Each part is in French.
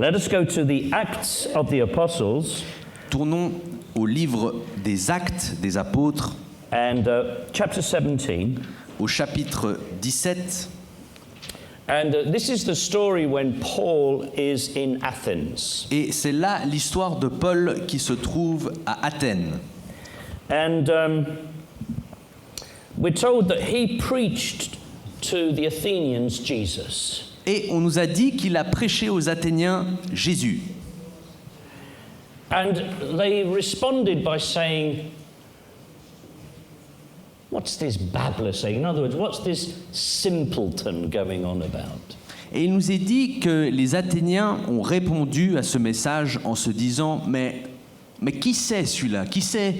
Let us go to the Acts of the Apostles. Tournons au livre des Actes des Apôtres, And chapter 17. au chapitre 17. And this is the story when Paul is in Athens. Et c'est là l'histoire de Paul qui se trouve à Athènes. And we're told that he preached to the Athenians Jesus. Et on nous a dit qu'il a prêché aux Athéniens Jésus. And they responded by saying, what's this babbler saying? In other words, what's this simpleton going on about? Et il nous est dit que les Athéniens ont répondu à ce message en se disant mais qui c'est celui-là? Qui c'est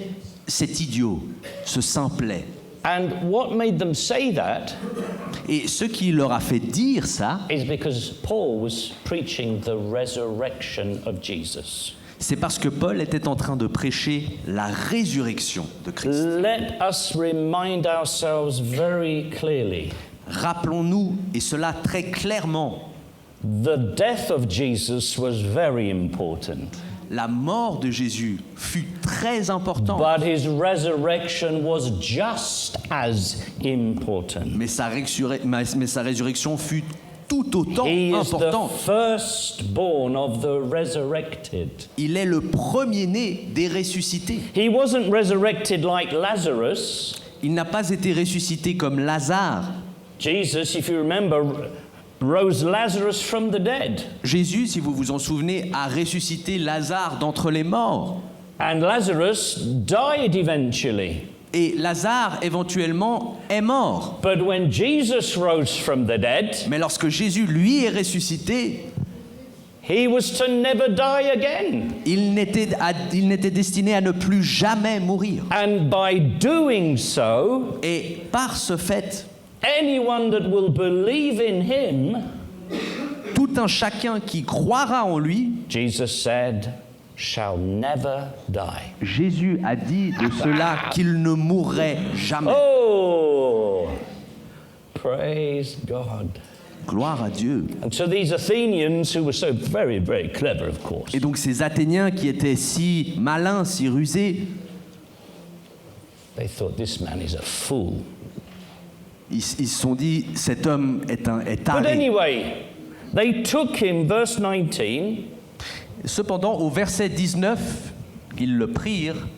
cet idiot, ce simplet? And what made them say that Et ce qui leur a fait dire ça, is because Paul was preaching the resurrection of Jesus. c'est parce que Paul était en train de prêcher la résurrection de Christ. Let us remind ourselves very clearly. Rappelons-nous, et cela très clairement, The death of Jesus was very important, la mort de Jésus fut très importante, but his resurrection was just as important. mais sa résurrection fut tout autant He is the importante. firstborn of the resurrected. Il est le premier-né des ressuscités. He wasn't resurrected like Lazarus. Il n'a pas été ressuscité comme Lazare. Jesus, if you remember, rose Lazarus from the dead. Jésus, si vous vous en souvenez, a ressuscité Lazare d'entre les morts. And Lazarus died eventually. Et Lazare, éventuellement, est mort. But when Jesus rose from the dead, Mais lorsque Jésus, lui, est ressuscité, he was to never die again. il n'était destiné à ne plus jamais mourir. And by doing so, Et par ce fait, anyone that will believe in him, tout un chacun qui croira en lui, Jesus said, shall never die. Jésus a dit de cela qu'il ne mourrait jamais. Oh, praise God. Gloire à Dieu. And so these Athenians, who were so very, very clever, of course, Et donc ces Athéniens qui étaient si malins, si rusés, they thought this man is a fool. ils se sont dit, cet homme est But taré. anyway, they took him, verse 19, Cependant, au verset 19, ils le prirent,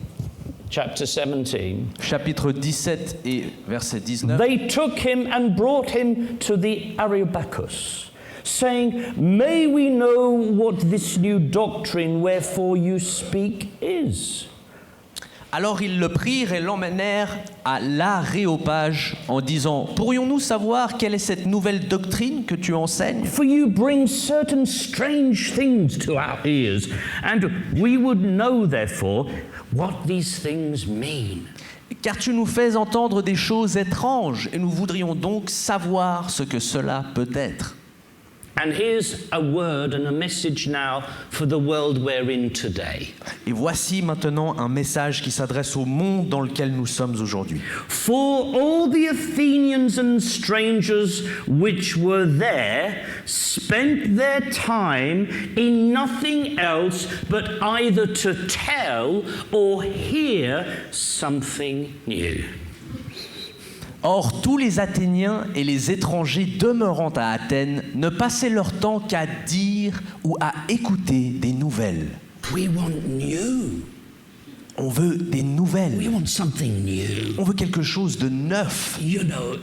chapter 17, chapitre 17 et verset 19, they took him and brought him to the Areopagus, saying, may we know what this new doctrine wherefore you speak is? alors ils le prirent et l'emmenèrent à l'Aréopage en disant, pourrions-nous savoir quelle est cette nouvelle doctrine que tu enseignes? For you bring certain strange things to our ears, and we would know therefore what these things mean. Car tu nous fais entendre des choses étranges et nous voudrions donc savoir ce que cela peut être. And here's a word and a message now for the world we're in today. Et voici maintenant un message qui s'adresse au monde dans lequel nous sommes aujourd'hui. For all the Athenians and strangers which were there spent their time in nothing else but either to tell or hear something new. Or, tous les Athéniens et les étrangers demeurant à Athènes ne passaient leur temps qu'à dire ou à écouter des nouvelles. We want new. On veut des We nouvelles. want something new. On veut quelque chose de neuf. You know,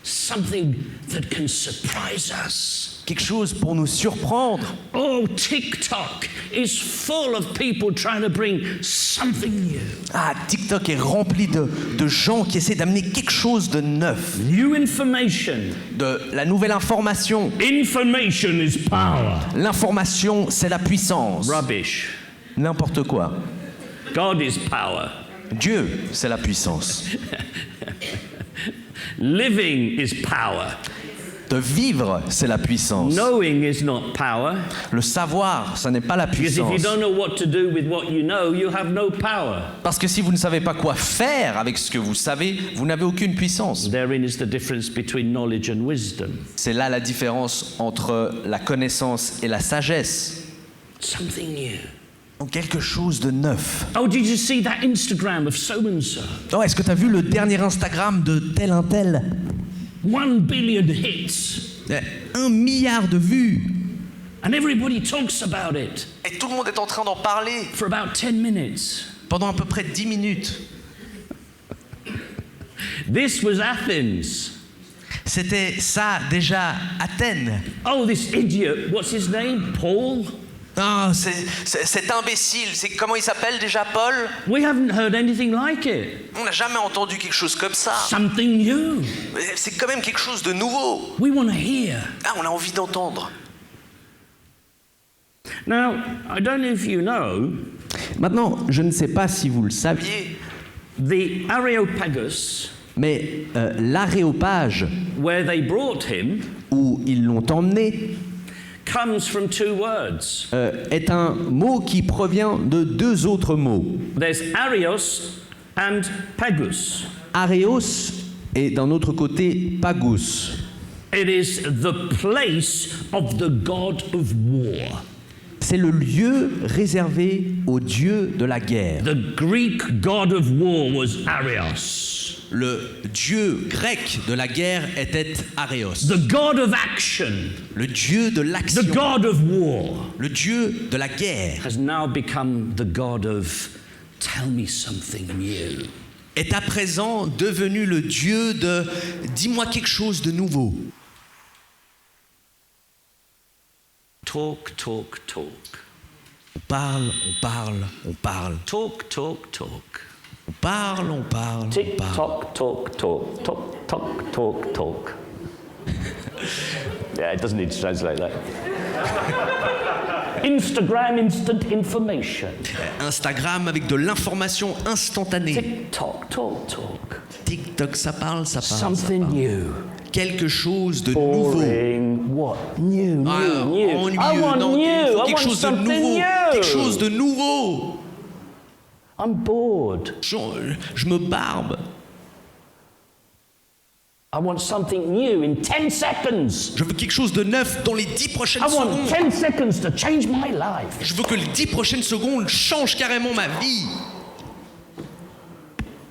something that can surprise us. Quelque chose pour nous surprendre. Oh, TikTok is full of people trying to bring something new. Ah, TikTok est rempli de gens qui essaient d'amener quelque chose de neuf. New information. De la nouvelle information. Information is power. L'information, c'est la puissance. Rubbish. N'importe quoi. God is power. Dieu, c'est la puissance. Living is power. De vivre, c'est la puissance. Knowing is not power. Le savoir, ça n'est pas la Because if you puissance. don't know what to do with what you know, you have no power. Parce que si vous ne savez pas quoi faire avec ce que vous savez, vous n'avez aucune puissance. Therein is the difference between knowledge and wisdom. C'est là la différence entre la connaissance et la sagesse. Something new. Donc quelque chose de neuf. Oh, did you see that Instagram of so and so? Oh, est-ce que tu as vu le dernier Instagram de tel un tel? 1 billion hits. 1 milliard de vues. And everybody talks about it Et tout le monde est en train d'en parler for about 10 minutes. pendant à peu près 10 minutes. This was Athens. C'était ça déjà, Athènes. Oh, this idiot, what's his name? Paul? Ah, cet imbécile, comment il s'appelle déjà, Paul? We haven't heard anything like it. On n'a jamais entendu quelque chose comme ça. Something new. C'est quand même quelque chose de nouveau. We want to hear. Ah, on a envie d'entendre. Now, I don't know if you know, Maintenant, je ne sais pas si vous le saviez, the Areopagus, mais l'aréopage where they brought him, où ils l'ont emmené comes from 2 words. est un mot qui provient de 2 autres mots. There's Arios and Pagus. Areos et d'un autre côté Pagus. It is the place of the god of war. C'est le lieu réservé au dieu de la guerre. The Greek god of war was Arios. Le dieu grec de la guerre était Aréos. The god of action, Le dieu de l'action, the god of war, le dieu de la guerre, has now become the god of tell me something new. est à présent devenu le dieu de dis-moi quelque chose de nouveau. Talk, talk, talk. On parle, on parle, on parle. Talk, talk, talk. On parle, on parle, on Tick, parle. tock, talk, talk. Talk, talk, talk, talk. Yeah, it doesn't need to translate that. Instagram instant information. Instagram avec de l'information instantanée. Tick, tock, talk, talk. TikTok, ça parle, ça parle. Something new. Quelque chose de nouveau. Boring. What? New, Ah, new, new. ennuyeux, I want non, new. il faut I quelque want chose de something nouveau. new. Quelque chose de nouveau. I'm bored. Je me barbe. I want something new in 10 seconds. Je veux quelque chose de neuf dans les 10 prochaines I want secondes. 10 seconds to change my life. Je veux que les 10 prochaines secondes changent carrément ma vie.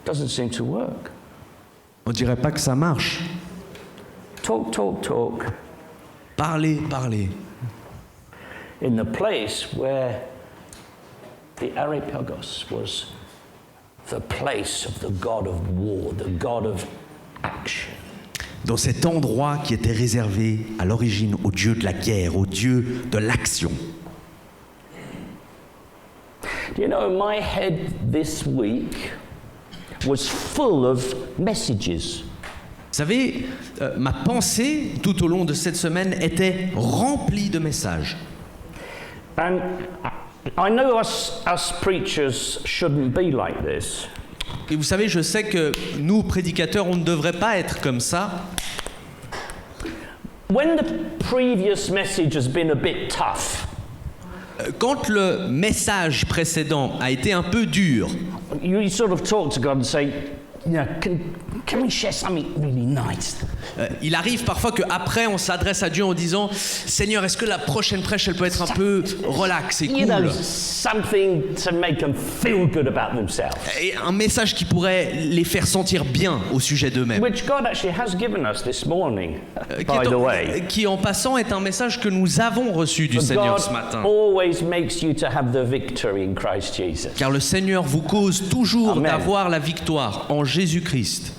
Doesn't seem to work. On dirait pas que ça marche. Talk, talk, talk. Parler, parler. In the place where the Areopagus was the place of the god of war, the god of action. Dans cet endroit qui était réservé à l'origine au dieu de la guerre, au dieu de l'action. Do you know, my head this week was full of messages. Vous savez, ma pensée tout au long de cette semaine était remplie de messages. And I know us preachers shouldn't be like this. Et vous savez, je sais que nous, prédicateurs, on ne devrait pas être comme ça. When the previous message has been a bit tough, Quand le message précédent a été un peu dur, you sort of talk to God and say, you know, can we share something really nice? il arrive parfois qu'après on s'adresse à Dieu en disant « Seigneur, est-ce que la prochaine prêche, elle peut être un peu relax et You know, cool ?» something to make them feel good about themselves. Et un message qui pourrait les faire sentir bien au sujet d'eux-mêmes. Which God actually has given us this morning, by the way. Qui en passant est un message que nous avons reçu du Seigneur God ce matin. always makes you to have the victory in Christ Jesus. Car le Seigneur vous cause toujours Amen. d'avoir la victoire en Jésus-Christ.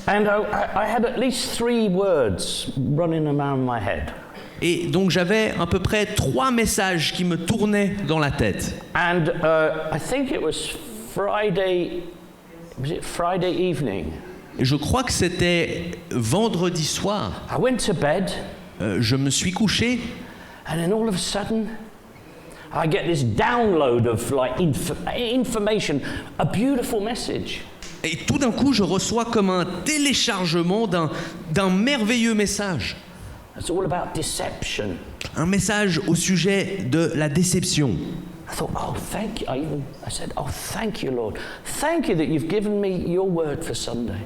And I had at least 3 words running around my head. Et donc j'avais à peu près 3 messages qui me tournaient dans la tête. And I think it was Friday evening? Et je crois que c'était vendredi soir. I went to bed, Je me suis couché and then all of a sudden, I get this download of like information, a beautiful message. et tout d'un coup je reçois comme un téléchargement d'un merveilleux message. It's all about deception. Un message au sujet de la déception. I thought, oh, thank you. I said, oh, thank you, Lord. Thank you that you've given me your word for Sunday.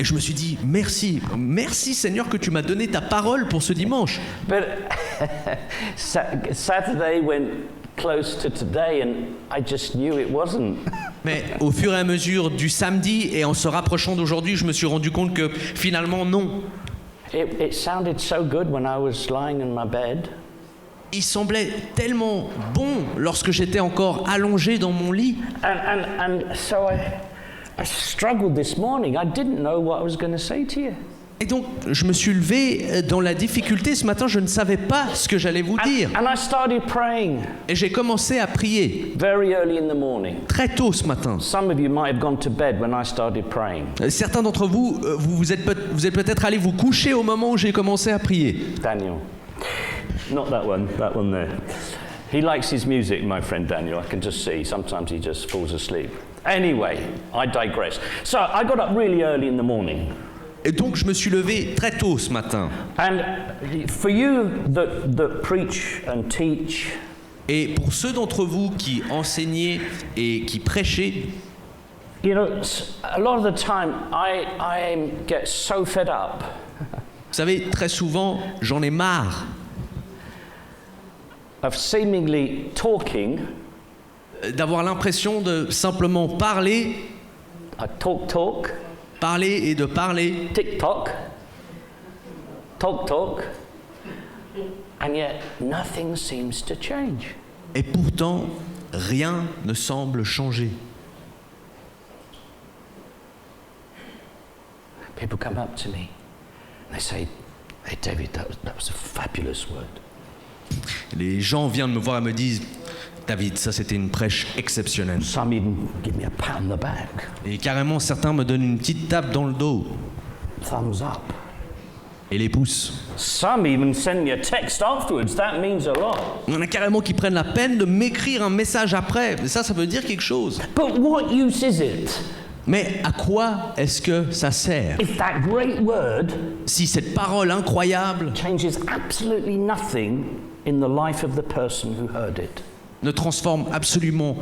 Et je me suis dit, merci Seigneur que tu m'as donné ta parole pour ce dimanche. But Saturday went close to today and I just knew it wasn't. Mais au fur et à mesure du samedi et en se rapprochant d'aujourd'hui, je me suis rendu compte que finalement non. It sounded so good when I was lying in my bed. Il semblait tellement bon lorsque j'étais encore allongé dans mon lit. And so I struggled this morning. I didn't know what I was going to say to you. Et donc, je me suis levé dans la difficulté. Ce matin, je ne savais pas ce que j'allais vous dire. And I started praying Et j'ai commencé à prier very early in the morning. très tôt ce matin. Some of you might have gone to bed when I started praying. Certains d'entre vous, vous êtes peut-être allés vous coucher au moment où j'ai commencé à prier. Daniel. Not that one there. He likes his music, my friend Daniel. I can just see. Sometimes he just falls asleep. Anyway, I digress. So I got up really early in the morning. Et donc, je me suis levé très tôt ce matin. And for you that preach and teach, Et pour ceux d'entre vous qui enseignaient et qui prêchaient, you know, a lot of the time I get so fed up. vous savez, très souvent, j'en ai marre Of seemingly talking, d'avoir l'impression de simplement parler, I talk, parler et de parler, TikTok, talk, and yet nothing seems to change. et pourtant, rien ne semble changer. People come up to me and they say, "Hey David, that was a fabulous word." Les gens viennent me voir et me disent, David, ça c'était une prêche exceptionnelle. Some even give me a pat on the back, Et carrément, certains me donnent une petite tape dans le dos thumbs up. et les pouces. Some even send me a text afterwards. That means a lot. Il y en a carrément qui prennent la peine de m'écrire un message après. Mais ça veut dire quelque chose. But what use is it Mais à quoi est-ce que ça sert if that great word si cette parole incroyable changes absolutely nothing in the life of the person who heard it? ne transforme absolument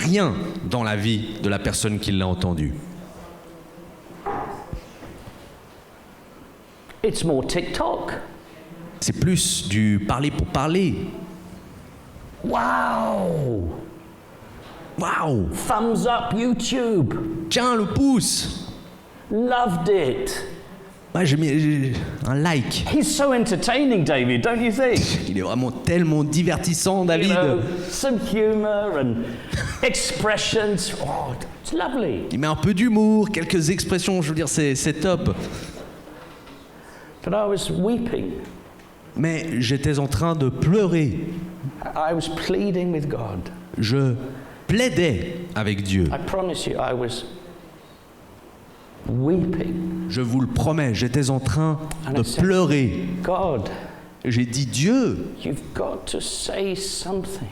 rien dans la vie de la personne qui l'a entendue? It's more TikTok. C'est plus du parler pour parler. Wow! Waouh! Thumbs up YouTube. Tiens, le pouce! Loved it. Ouais, j'ai mis un like. He's so entertaining, David, don't you think? Il est vraiment tellement divertissant, David. You know, some humor and expressions. Oh, it's lovely. Il met un peu d'humour, quelques expressions, je veux dire, c'est top. But I was weeping. Mais j'étais en train de pleurer. I was pleading with God. Je plaidais avec Dieu. I promise you, I was weeping. Je vous le promets, j'étais en train de pleurer. God, J'ai dit, Dieu, you've got to say something.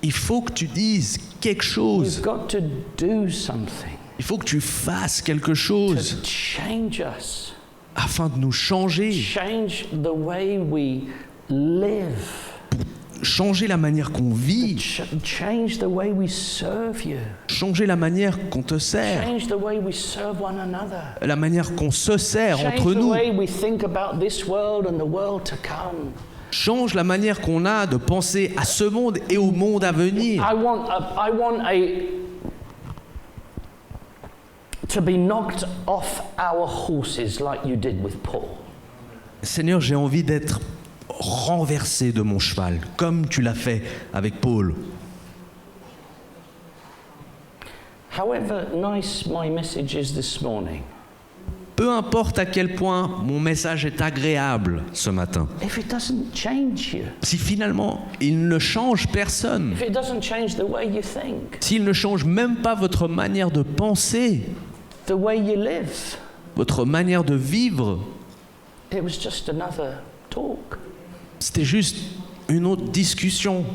il faut que tu dises quelque chose. You've got to do something Il faut que tu fasses quelque to chose change us. afin de nous changer. Change the way we live. Changer la manière qu'on vit. Change the way we serve you. Changer la manière qu'on te sert. Change the way we serve one another. La manière qu'on se sert Change entre the nous. way we think about this world and the world to come. Change la manière qu'on a de penser à ce monde et au monde à venir. I want to be knocked off our horses like you did with Paul. Seigneur, j'ai envie d'être renversé de mon cheval, comme tu l'as fait avec Paul. However nice my message is this morning, Peu importe à quel point mon message est agréable ce matin, if it doesn't change you, si finalement il ne change personne, if it doesn't change the way you think, s'il ne change même pas votre manière de penser, the way you live, votre manière de vivre, it was just another talk. c'était juste une autre discussion.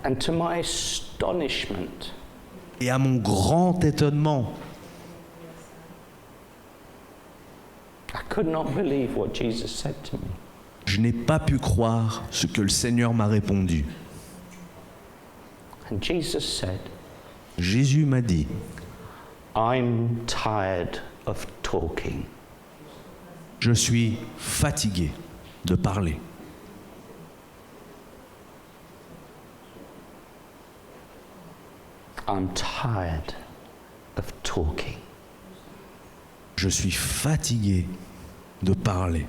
And to my astonishment, Et à mon grand étonnement, I could not believe what Jesus said to me. je n'ai pas pu croire ce que le Seigneur m'a répondu. And Jesus said, Jésus m'a dit, I'm tired of talking. je suis fatigué de parler. I'm tired of talking. Je suis fatigué de parler.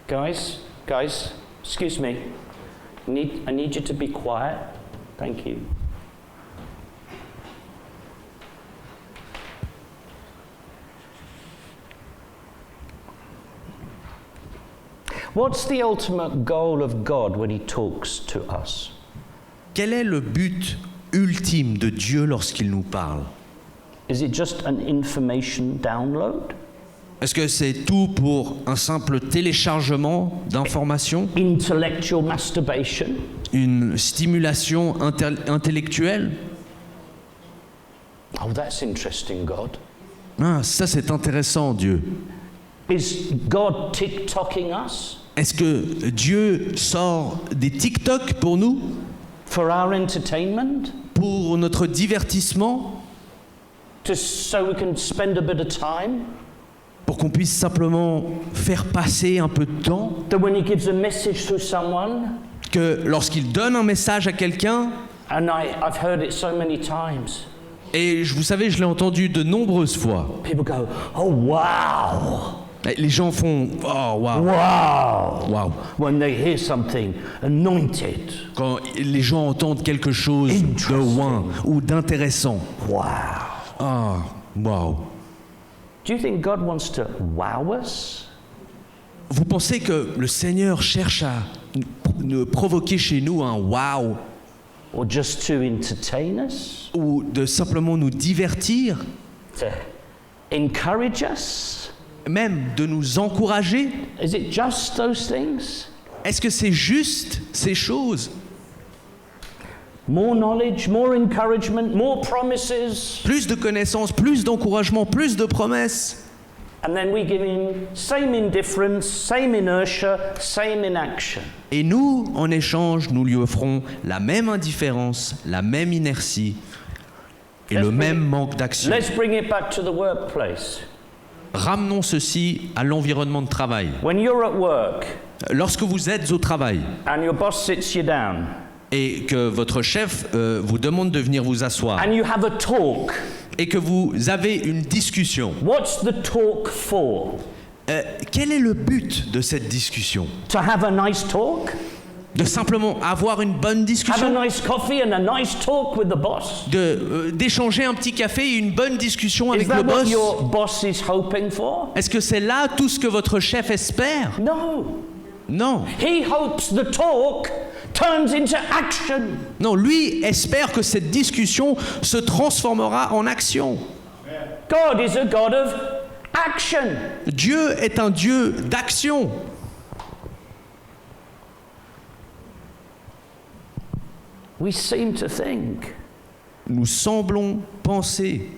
Guys, excuse me. I need you to be quiet. Thank you. What's the ultimate goal of God when He talks to us? Quel est le but ultime de Dieu lorsqu'il nous parle? Is it just an information download? Est-ce que c'est tout pour un simple téléchargement d'informations? Intellectual masturbation? Une stimulation intellectuelle? Oh, that's interesting, God. Ah, ça c'est intéressant, Dieu. Is God TikToking us? Est-ce que Dieu sort des TikTok pour nous? For our entertainment? Pour notre divertissement? So we can spend a bit of time? Pour qu'on puisse simplement faire passer un peu de temps? That when He gives a message to someone, Que lorsqu'il donne un message à quelqu'un, and I've heard it so many times, et vous savez, je l'ai entendu de nombreuses fois, people go, oh wow, les gens font « Oh, waouh, wow, waouh ». when they hear something anointed. Quand les gens entendent quelque chose de loin ou d'intéressant. Wow. Ah, waouh. Do you think God wants to wow us? Vous pensez que le Seigneur cherche à nous provoquer chez nous un waouh Or just to entertain us? ou de simplement nous divertir, To encourage us? même de nous encourager? Is it just those things? Est-ce que c'est juste ces choses? More knowledge, more encouragement, more promises. Plus de connaissances, plus d'encouragement, plus de promesses. And then we give Him same indifference, same inertia, same inaction. Et nous, en échange, nous lui offrons la même indifférence, la même inertie et le même manque d'action. Let's bring it back to the workplace. Ramenons ceci à l'environnement de travail. When you're at work Lorsque vous êtes au travail and your boss sits you down et que votre chef vous demande de venir vous asseoir and you have a talk, et que vous avez une discussion, what's the talk for? quel est le but de cette discussion? To have a nice talk? De simplement avoir une bonne Have a discussion? nice coffee and a nice talk with the boss? D'échanger un petit café et une bonne discussion Is avec that le what boss? your boss is hoping for? Est-ce que c'est là tout ce que votre chef espère? No. Non. He hopes the talk turns into action. Non, lui espère que cette discussion se transformera en action. God is a God of action. Dieu est un Dieu d'action. We seem to think Nous semblons penser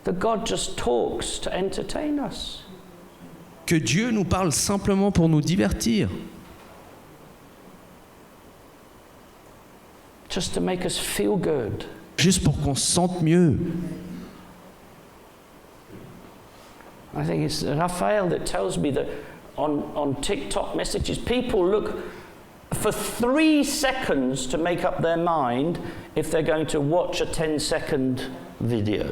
that God just talks to entertain us. que Dieu nous parle simplement pour nous divertir, Just to make us feel good. juste pour qu'on se sente mieux. I think it's Raphael that tells me that on TikTok messages, people look for 3 seconds to make up their mind if they're going to watch a 10-second video.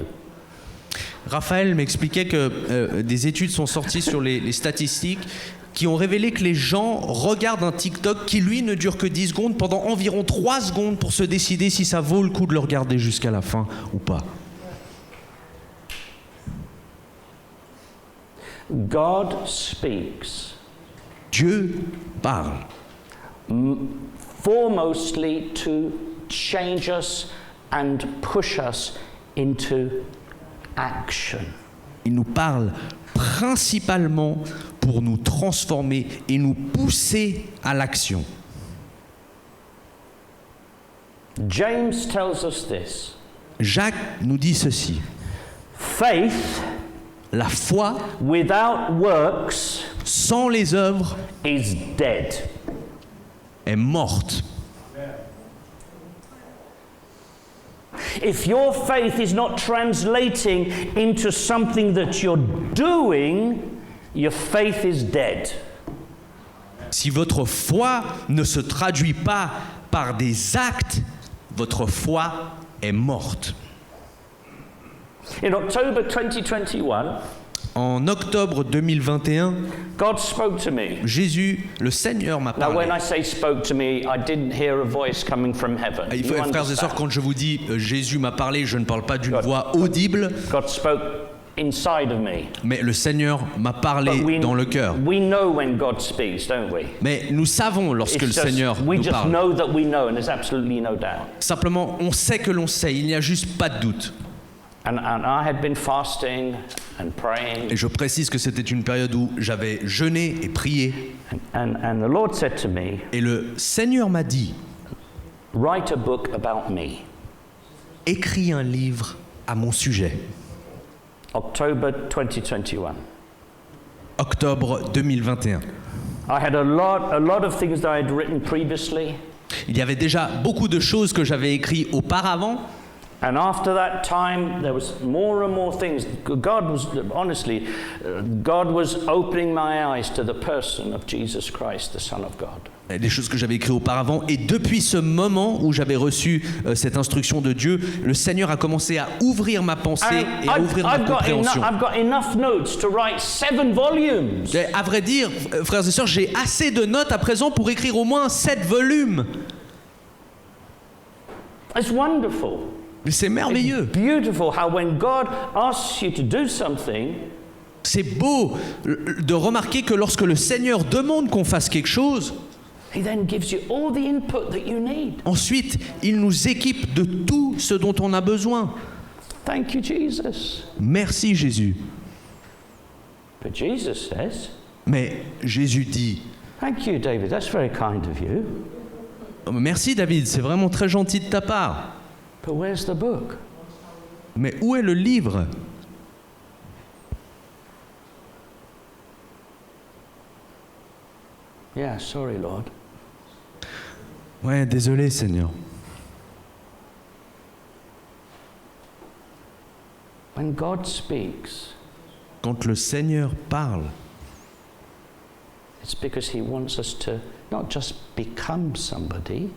Raphaël m'expliquait que des études sont sorties sur les statistiques qui ont révélé que les gens regardent un TikTok qui, lui, ne dure que 10 secondes pendant environ 3 secondes pour se décider si ça vaut le coup de le regarder jusqu'à la fin ou pas. God speaks Dieu parle foremostly to change us and push us into action. Il nous parle principalement pour nous transformer et nous pousser à l'action. James tells us this. Jacques nous dit ceci. Faith La foi without works sans les œuvres is dead. est morte. If your faith is not translating into something that you're doing, your faith is dead. Si votre foi ne se traduit pas par des actes, votre foi est morte. In October 2021, En octobre 2021, God spoke to me. Jésus, le Seigneur m'a Now, parlé. when I say spoke to me, I didn't hear a voice coming from heaven. Il faut, You frères et sœurs, understand? quand je vous dis Jésus m'a parlé, je ne parle pas d'une voix audible, God spoke inside of me. mais le Seigneur m'a parlé But dans le cœur. we know when God speaks, don't we? Mais nous savons lorsque le It's just- Seigneur we nous just parle. know that we know, and there's absolutely no doubt. Simplement, on sait que l'on sait, il n'y a juste pas de doute. And I had been fasting and praying, Et je précise que c'était une période où j'avais jeûné et prié. and the Lord said to me, Et le Seigneur m'a dit, write a book about me. écris un livre à mon sujet. October 2021. Octobre 2021. I had a lot of things that I had written previously, Il y avait déjà beaucoup de choses que j'avais écrites auparavant. and after that time, there was more and more things. God was, honestly, God was opening my eyes to the person of Jesus Christ, the Son of God. Des choses que j'avais écrites auparavant. Et depuis ce moment où j'avais reçu cette instruction de Dieu, le Seigneur a commencé à ouvrir ma pensée et à ouvrir ma compréhension. I've got enough notes to write 7 volumes. Et à vrai dire, frères et sœurs, j'ai assez de notes à présent pour écrire au moins 7 volumes. It's wonderful. Mais c'est merveilleux. Beautiful how when God asks you to do something, C'est beau de remarquer que lorsque le Seigneur demande qu'on fasse quelque chose, He then gives you all the input that you need. ensuite, il nous équipe de tout ce dont on a besoin. Thank you, Jesus. Merci Jésus. But Jesus says, Mais Jésus dit, thank you, David. That's very kind of you. merci David, c'est vraiment très gentil de ta part. But where's the book? Mais où est le livre? Yeah, sorry, Lord. Ouais, désolé Seigneur. When God speaks, Quand le Seigneur parle, it's because He wants us to not just become somebody,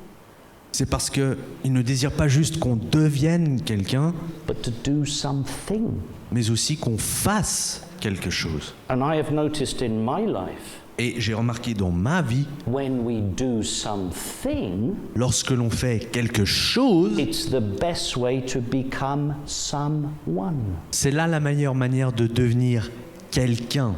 c'est parce qu'il ne désire pas juste qu'on devienne quelqu'un, but to do something. mais aussi qu'on fasse quelque chose. And I have noticed in my life, Et j'ai remarqué dans ma vie, when we do something, lorsque l'on fait quelque chose, it's the best way to become someone. c'est là la meilleure manière de devenir quelqu'un.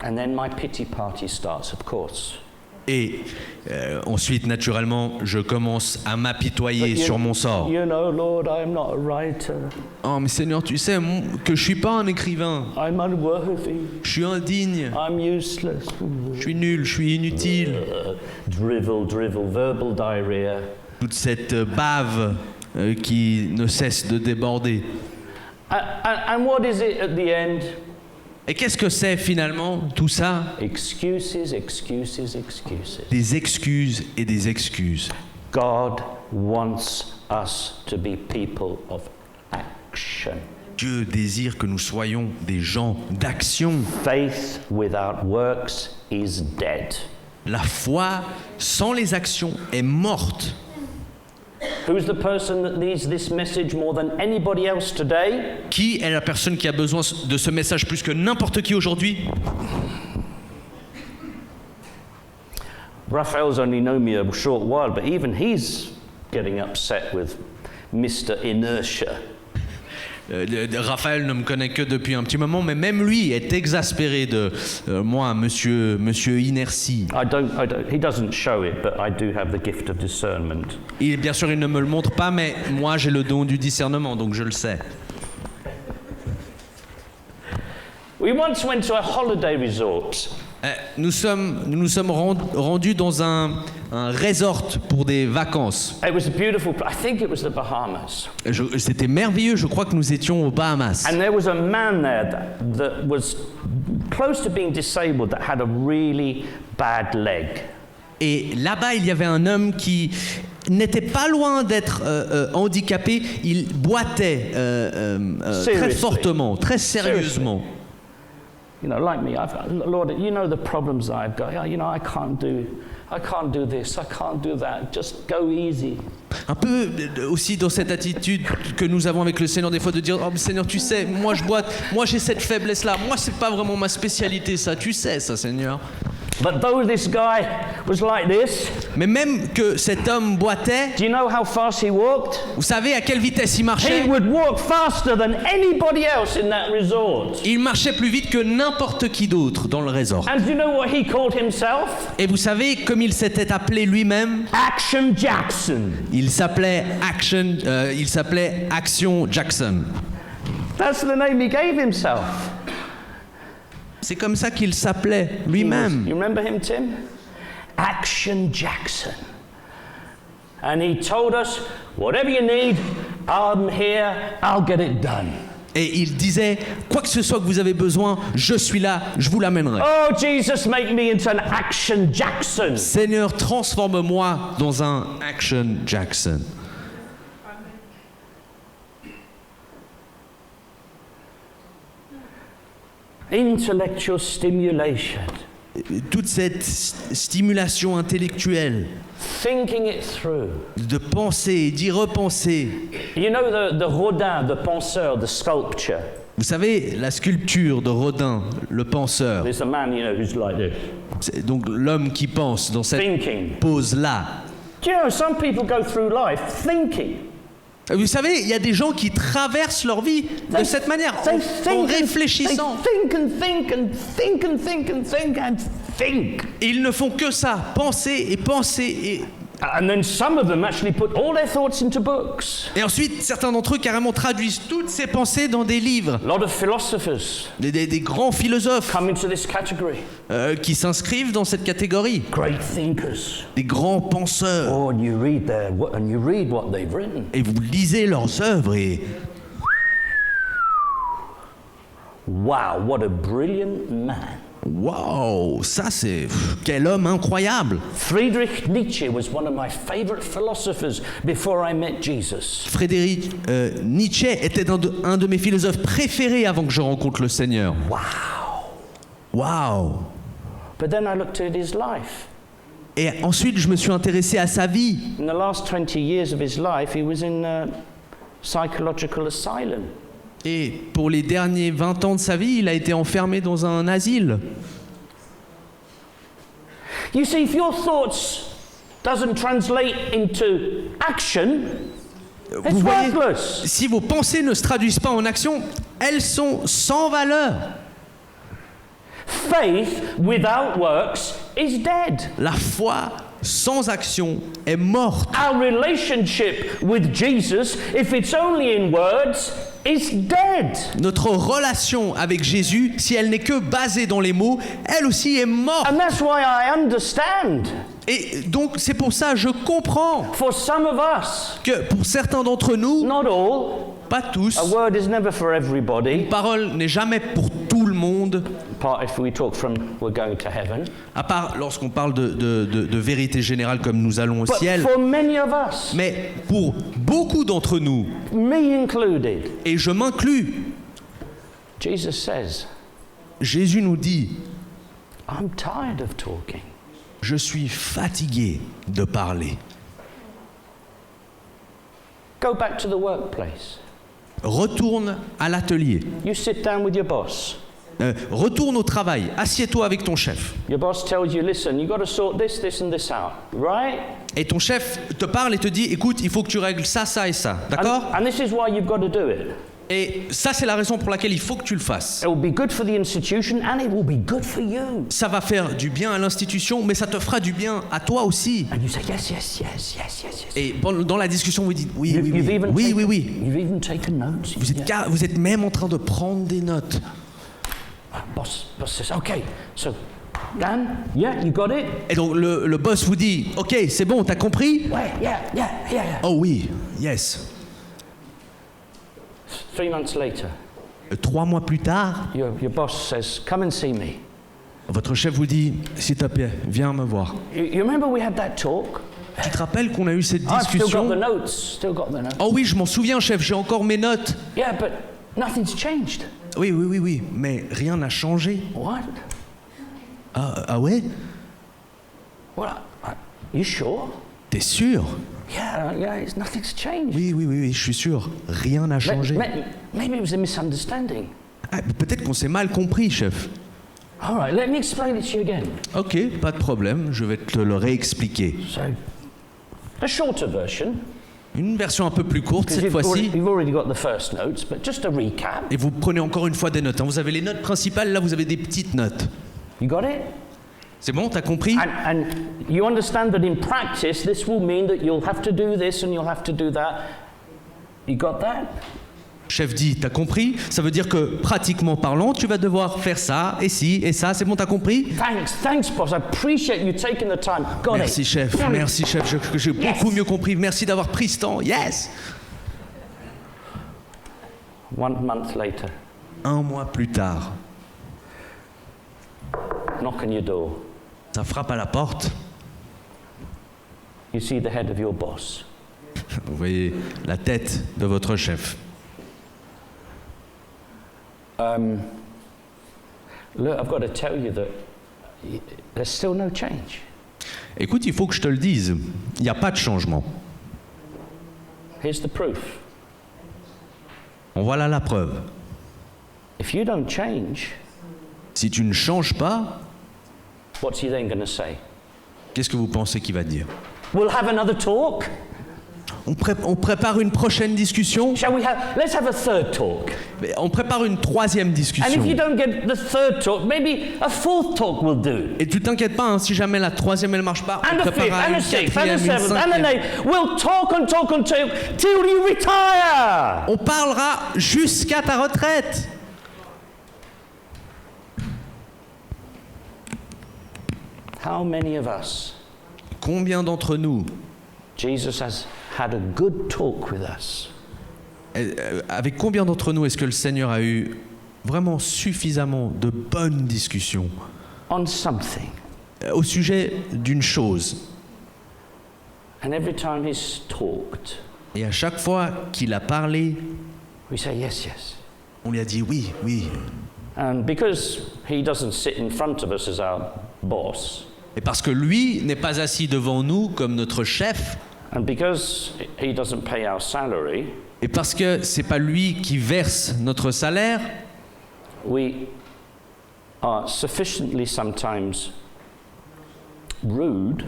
And then my pity party starts, of course. Et ensuite, naturellement, je commence à m'apitoyer sur mon sort. You know, Lord, I am not a writer. Oh, mais Seigneur, tu sais que je suis pas un écrivain. I'm unworthy. Je suis indigne. I'm useless. Je suis nul. Je suis inutile. Drivel, verbal diarrhea. Toute cette bave qui ne cesse de déborder. And what is it at the end? Et qu'est-ce que c'est finalement tout ça? Excuses, excuses, excuses. Des excuses et des excuses. God wants us to be people of action. Dieu désire que nous soyons des gens d'action. Faith without works is dead. La foi sans les actions est morte. Who's the person that needs this message more than anybody else today? Qui est la personne qui a besoin de ce message plus que n'importe qui aujourd'hui? Raphael's only known me a short while, but even he's getting upset with Mr. Inertia. Raphaël ne me connaît que depuis un petit moment, mais même lui est exaspéré de moi, monsieur Inertie. He doesn't show it, but I do have the gift of discernment. Et bien sûr, il ne me le montre pas, mais moi, j'ai le don du discernement, donc je le sais. We once went to a holiday resort. Nous nous sommes rendus dans un resort pour des vacances. It was a beautiful place. I think it was the Bahamas. C'était merveilleux, je crois que nous étions aux Bahamas. And there was a man there that was close to being disabled that had a really bad leg. Et là-bas, il y avait un homme qui n'était pas loin d'être handicapé. Il boitait très fortement, très sérieusement. You know, like me, Lord, you know the problems I've got. You know, I can't do this, I can't do that. Just go easy. Un peu aussi dans cette attitude que nous avons avec le Seigneur des fois de dire oh Seigneur tu sais moi je boite, moi j'ai cette faiblesse là, moi c'est pas vraiment ma spécialité ça, tu sais ça Seigneur. But though this guy was like this, mais même que cet homme boitait, do you know how fast he walked? Vous savez à quelle vitesse il marchait? He would walk faster than anybody else in that resort. Il marchait plus vite que n'importe qui d'autre dans le resort. And do you know what he called himself? Et vous savez comme il s'était appelé lui-même? Action Jackson. Il s'appelait Action Jackson. That's the name he gave himself. C'est comme ça qu'il s'appelait lui-même. You remember him, Tim? Action Jackson. And he told us, whatever you need, I'm here, I'll get it done. Et il disait, quoi que ce soit que vous avez besoin, je suis là, je vous l'amènerai. Oh, Jesus, make me into an Action Jackson. Seigneur, transforme-moi dans un Action Jackson. Intellectual stimulation. Toute cette stimulation intellectuelle. Thinking it through. De penser, d'y repenser. You know the Rodin, the penseur, the sculpture. Vous savez, la sculpture de Rodin, le penseur. There's a man, you know, who's like this. C'est donc l'homme qui pense dans cette pose-là. Do you know, some people go through life thinking. Vous savez, il y a des gens qui traversent leur vie de cette manière, en réfléchissant. Et ils ne font que ça, penser et penser et... And then some of them actually put all their thoughts into books. Et ensuite, certains d'entre eux carrément traduisent toutes ces pensées dans des livres. A lot of philosophers des grands philosophes come into this category. Qui s'inscrivent dans cette catégorie. Great thinkers. Des grands penseurs. Oh, and you read what they've written. Et vous lisez leurs œuvres et... Wow, what a brilliant man. Waouh, ça c'est... Quel homme incroyable. Friedrich Nietzsche was one of my favorite philosophers before I met Jesus. Friedrich Nietzsche était un de mes philosophes préférés avant que je rencontre le Seigneur. Wow. But then I looked at his life. Et ensuite, je me suis intéressé à sa vie. In the last 20 years of his life, he was in a psychological asylum. Et pour les derniers 20 ans de sa vie, il a été enfermé dans un asile. You see, if your thoughts doesn't translate into action, it's worthless. Si vos pensées ne se traduisent pas en action, elles sont sans valeur. Faith without works is dead. La foi sans action est morte. Our relationship with Jesus, if it's only in words, is dead. Notre relation avec Jésus, si elle n'est que basée dans les mots, elle aussi est morte. And that's why I understand. Et donc c'est pour ça je comprends. For some of us, que pour certains d'entre nous, not all, pas tous, a word is never for everybody. Une parole n'est jamais pour tout le monde. Apart if we talk from we're going to heaven. À part lorsqu'on parle de vérité générale comme nous allons au ciel. For many of us, mais pour beaucoup d'entre nous, me included, et je m'inclus, Jesus says, Jésus nous dit, I'm tired of talking. Je suis fatigué de parler. Go back to the workplace. Retourne à l'atelier. You sit down with your boss. Retourne au travail. Assieds-toi avec ton chef. Your boss tells you, listen, you got to sort this, this and this out, right? Et ton chef te parle et te dit, écoute, il faut que tu règles ça, ça et ça, d'accord? And this is why you've got to do it. Et ça, c'est la raison pour laquelle il faut que tu le fasses. It will be good for the institution and it will be good for you. Ça va faire du bien à l'institution, mais ça te fera du bien à toi aussi. And you say yes, yes, yes, yes, yes, yes. Et dans la discussion, vous dites oui, oui, You've oui. even taken notes. Vous êtes même en train de prendre des notes. Boss says, okay, so Dan, yeah, you got it? Et donc le boss vous dit, ok, c'est bon, t'as compris? Ouais, yeah. Oh oui, yes. 3 months later, 3 mois plus tard, your boss says, come and see me. votre chef vous dit, s'il te plaît, viens me voir. You remember we had that talk? Tu te rappelles qu'on a eu cette I've still got discussion? the notes. Oh oui, je m'en souviens, chef, j'ai encore mes notes. Yeah, but nothing's changed. Oui, mais rien n'a changé. What? Ah ouais? Well, you sure? T'es sûr? Yeah, nothing's changed. Oui, je suis sûr. Rien n'a changé. Maybe it was a misunderstanding. Ah, peut-être qu'on s'est mal compris, chef. All right, let me explain it to you again. Ok, pas de problème, je vais te le réexpliquer. So, the shorter version, Une version un peu plus courte because cette fois-ci. you've already got the first notes, but just a recap. Et vous prenez encore une fois des notes. Hein. Vous avez les notes principales, là vous avez des petites notes. You got it? C'est bon, t'as compris? And you understand that in practice, this will mean that you'll have to do this and you'll have to do that. You got that? Chef dit, t'as compris? Ça veut dire que, pratiquement parlant, tu vas devoir faire ça, et ci, et ça. C'est bon, t'as compris? Thanks, boss. I appreciate you taking the time. Got Merci, it. chef. Merci, chef. J'ai beaucoup mieux compris. Merci d'avoir pris ce temps. Yes! 1 month later, 1 mois plus tard, knock on your door. ça frappe à la porte. You see the head of your boss. Vous voyez la tête de votre chef. Look, I've got to tell you that there's still no change. Écoute, il faut que je te le dise. Il n'y a pas de changement. Here's the proof. En voilà la preuve. If you don't change, Si tu ne changes pas, what's he then going to say? qu'est-ce que vous pensez qu'il va dire? We'll have another talk. On prépare une prochaine discussion. Let's have a third talk. Mais on prépare une troisième And discussion. if you don't get the third talk, maybe a fourth talk will do. Et tu t'inquiètes pas, hein, si jamais la troisième elle marche pas, on And a fifth, préparera and a une sixth, and a quatrième, une seventh, and a cinquième. eighth. We'll talk and talk until you retire. On parlera jusqu'à ta retraite. How many of us, Combien d'entre nous, Jesus has had a good talk with us? avec combien d'entre nous est-ce que le Seigneur a eu vraiment suffisamment de bonnes discussions On something. au sujet d'une chose? And every time he's talked, Et à chaque fois qu'il a parlé, we say yes, yes. on lui a dit oui, oui. And because he doesn't sit in front of us as our boss, Et parce que lui n'est pas assis devant nous comme notre chef, and because he doesn't pay our salary, et parce que c'est pas lui qui verse notre salaire, we are sufficiently sometimes rude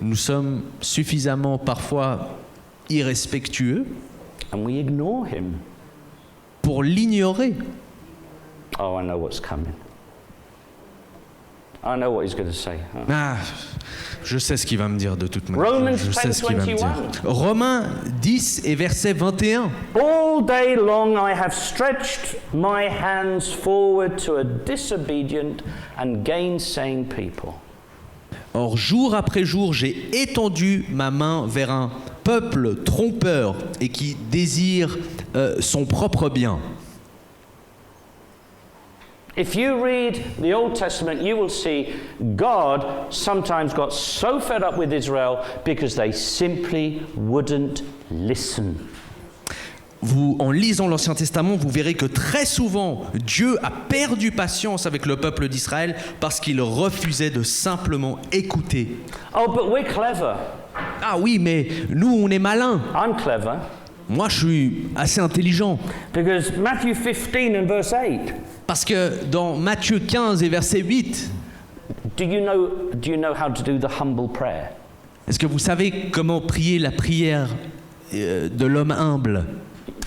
nous sommes suffisamment parfois irrespectueux and we ignore him. pour l'ignorer. Oh, I know what's coming. I know what he's going to say. Ah, je sais ce qu'il va me dire de toute manière. Romans Je sais ce qu'il va me dire. 10:21. Romains 10 et verset 21. All day long I have stretched my hands forward to a disobedient and gainsaying people. Or, jour après jour, j'ai étendu ma main vers un peuple trompeur et qui désire son propre bien. If you read the Old Testament, you will see God sometimes got so fed up with Israel because they simply wouldn't listen. En lisant l'Ancien Testament, vous verrez que très souvent, Dieu a perdu patience avec le peuple d'Israël parce qu'il refusait de simplement écouter. Oh, but we're clever. Ah oui, mais nous, on est malins. I'm clever Moi, je suis assez intelligent. because Matthew 15 and verse 8. Parce que dans Matthieu 15 et verset 8, Do you know how to do the humble prayer? est-ce que vous savez comment prier la prière de l'homme humble?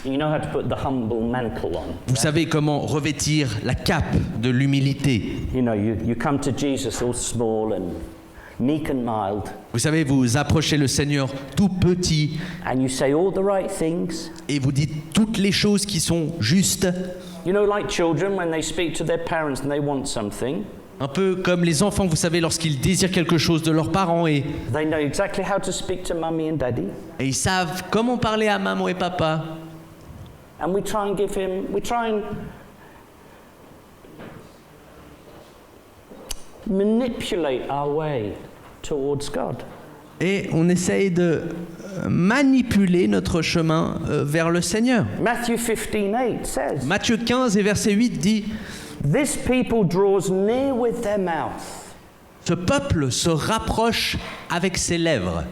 You know how to put the humble mantle on. Vous savez comment revêtir la cape de l'humilité? You know, you come to Jesus all small and meek and mild, Vous savez, vous approchez le Seigneur tout petit and you say all the right things, et vous dites toutes les choses qui sont justes, You know, like children, when they speak to their parents and they want something, Un peu comme les enfants, vous savez, lorsqu'ils désirent quelque chose de leurs parents et they know exactly how to speak to mummy and daddy. ils savent comment parler à maman et papa. And we try and manipulate our way towards God. Et on essaye de manipuler notre chemin vers le Seigneur. Matthew 15:8 says, Matthieu 15 et verset 8 dit "This people draws near with their mouth." ce peuple se rapproche avec ses lèvres.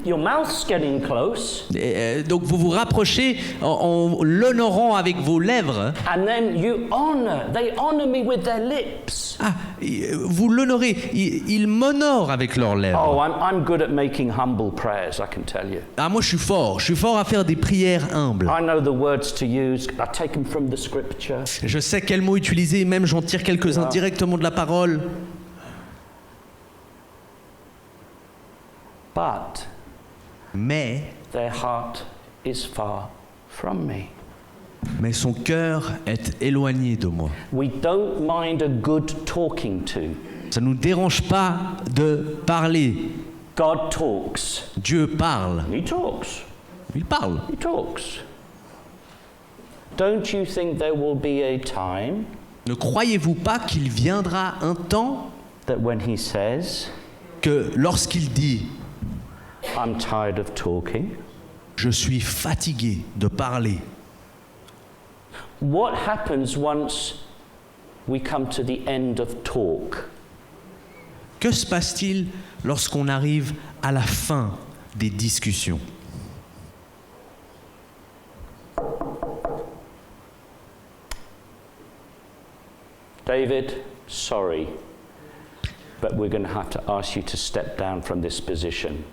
Your mouth's getting close, Et, donc vous vous rapprochez en l'honorant avec vos lèvres. and then they honor me with their lips. Ah, vous l'honorez. Ils m'honorent avec leurs lèvres. Oh, I'm good at making humble prayers, I can tell you. Ah, moi je suis fort à faire des prières humbles. I know the words to use. I take them from the scripture. Je sais quels mots utiliser, même j'en tire quelques-uns directement de la parole. But Mais their heart is far from me. son cœur est éloigné de moi. We don't mind a good talking to. Ça ne nous dérange pas de parler. God talks. Dieu parle. He talks. Il parle. He talks. Don't you think there will be a time Ne croyez-vous pas qu'il viendra un temps that when he says, que lorsqu'il dit I'm tired of talking, « Je suis fatigué de parler », what happens once we come to the end of talk? que se passe-t-il lorsqu'on arrive à la fin des discussions? David, sorry, but we're going to have to ask you to step down from this position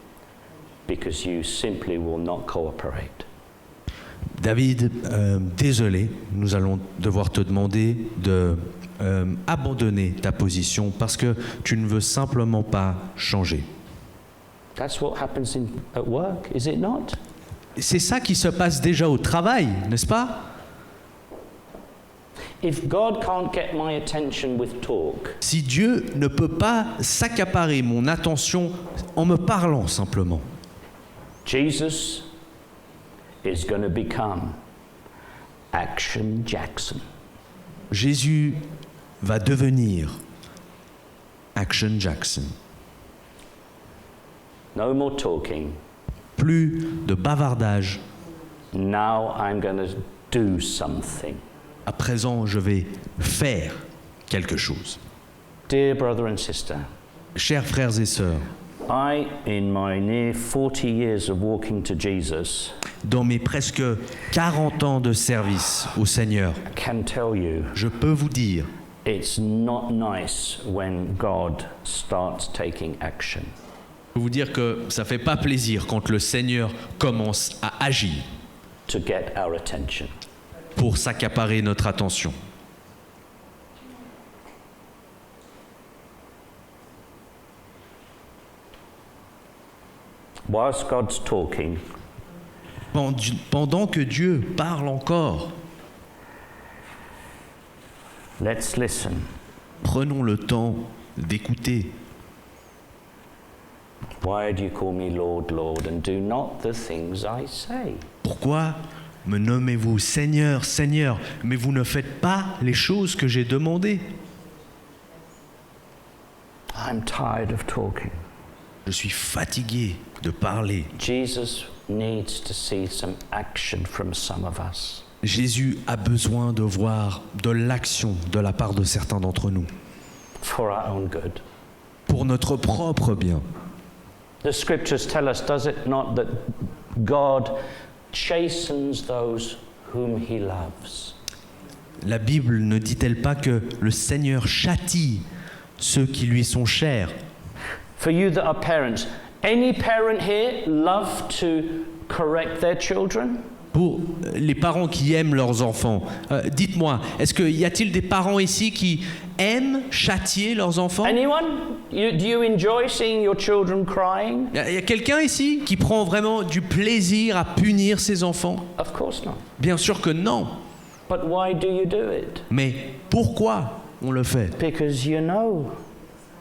because you simply will not cooperate. David, désolé, nous allons devoir te demander de abandonner ta position parce que tu ne veux simplement pas changer. That's what happens at work, is it not? C'est ça qui se passe déjà au travail, n'est-ce pas? If God can't get my attention with talk, Si Dieu ne peut pas s'accaparer mon attention en me parlant simplement, Jesus is going to become Action Jackson. Jésus va devenir Action Jackson. No more talking. Plus de bavardage. Now I'm going to do something. À présent, je vais faire quelque chose. Dear brother and sister, Chers frères et sœurs, in my near 40 years of walking to Jesus, dans mes presque 40 ans de service au Seigneur, can tell you je peux vous dire, it's not nice when God starts taking action. je peux vous dire que ça fait pas plaisir quand le Seigneur commence à agir To get our attention. pour s'accaparer notre attention. Whilst God's talking, Pendant que Dieu parle encore, let's listen. prenons le temps d'écouter. Why do you call me Lord, Lord, and do not the things I say? Pourquoi me nommez-vous Seigneur, Seigneur, mais vous ne faites pas les choses que j'ai demandées? I'm tired of talking. Je suis fatigué de parler. Jesus needs to see some action from some of us. Jésus a besoin de voir de l'action de la part de certains d'entre nous, For our own good. pour notre propre bien. The scriptures tell us, does it not, that God chastens those whom he loves? La Bible ne dit-elle pas que le Seigneur châtie ceux qui lui sont chers? For you that are parents, any parent here love to correct their children? Pour les parents qui aiment leurs enfants, dites-moi, y a-t-il des parents ici qui aiment châtier leurs enfants? Anyone? Do you enjoy seeing your children crying? Y a quelqu'un ici qui prend vraiment du plaisir à punir ses enfants? Of course not. Bien sûr que non. But why do you do it? Mais pourquoi on le fait? Because you know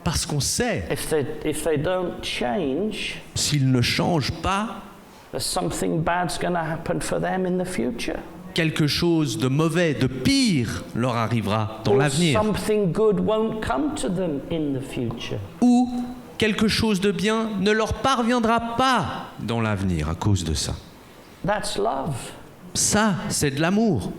Parce qu'on sait, if they don't change, s'ils ne changent pas, there's something bad's going to happen for them in the future. quelque chose de mauvais, de pire leur arrivera dans Or l'avenir. something good won't come to them in the future. Ou quelque chose de bien ne leur parviendra pas dans l'avenir à cause de ça. That's love. Ça, c'est de l'amour.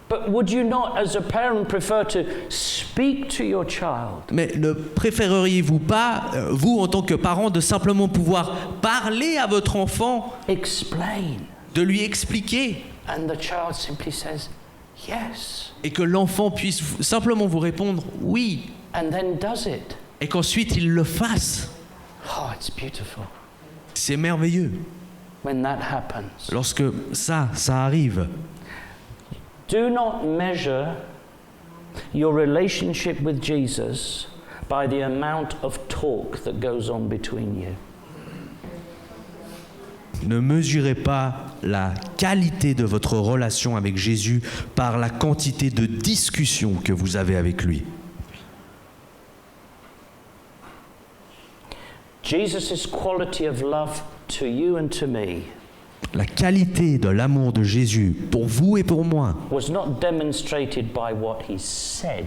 But would you not, as a parent, prefer to speak to your child? Mais ne préféreriez-vous pas, vous en tant que parent, de simplement pouvoir parler à votre enfant, Explain. de lui expliquer, And the child simply says, yes. et que l'enfant puisse simplement vous répondre oui, And then does it. et qu'ensuite il le fasse? Oh, it's beautiful C'est merveilleux. when that happens. Lorsque ça arrive, Do not measure your relationship with Jesus by the amount of talk that goes on between you. ne mesurez pas la qualité de votre relation avec Jésus par la quantité de discussions que vous avez avec lui. Jesus' quality of love to you and to me La qualité de l'amour de Jésus pour vous et pour moi was not demonstrated by what he said,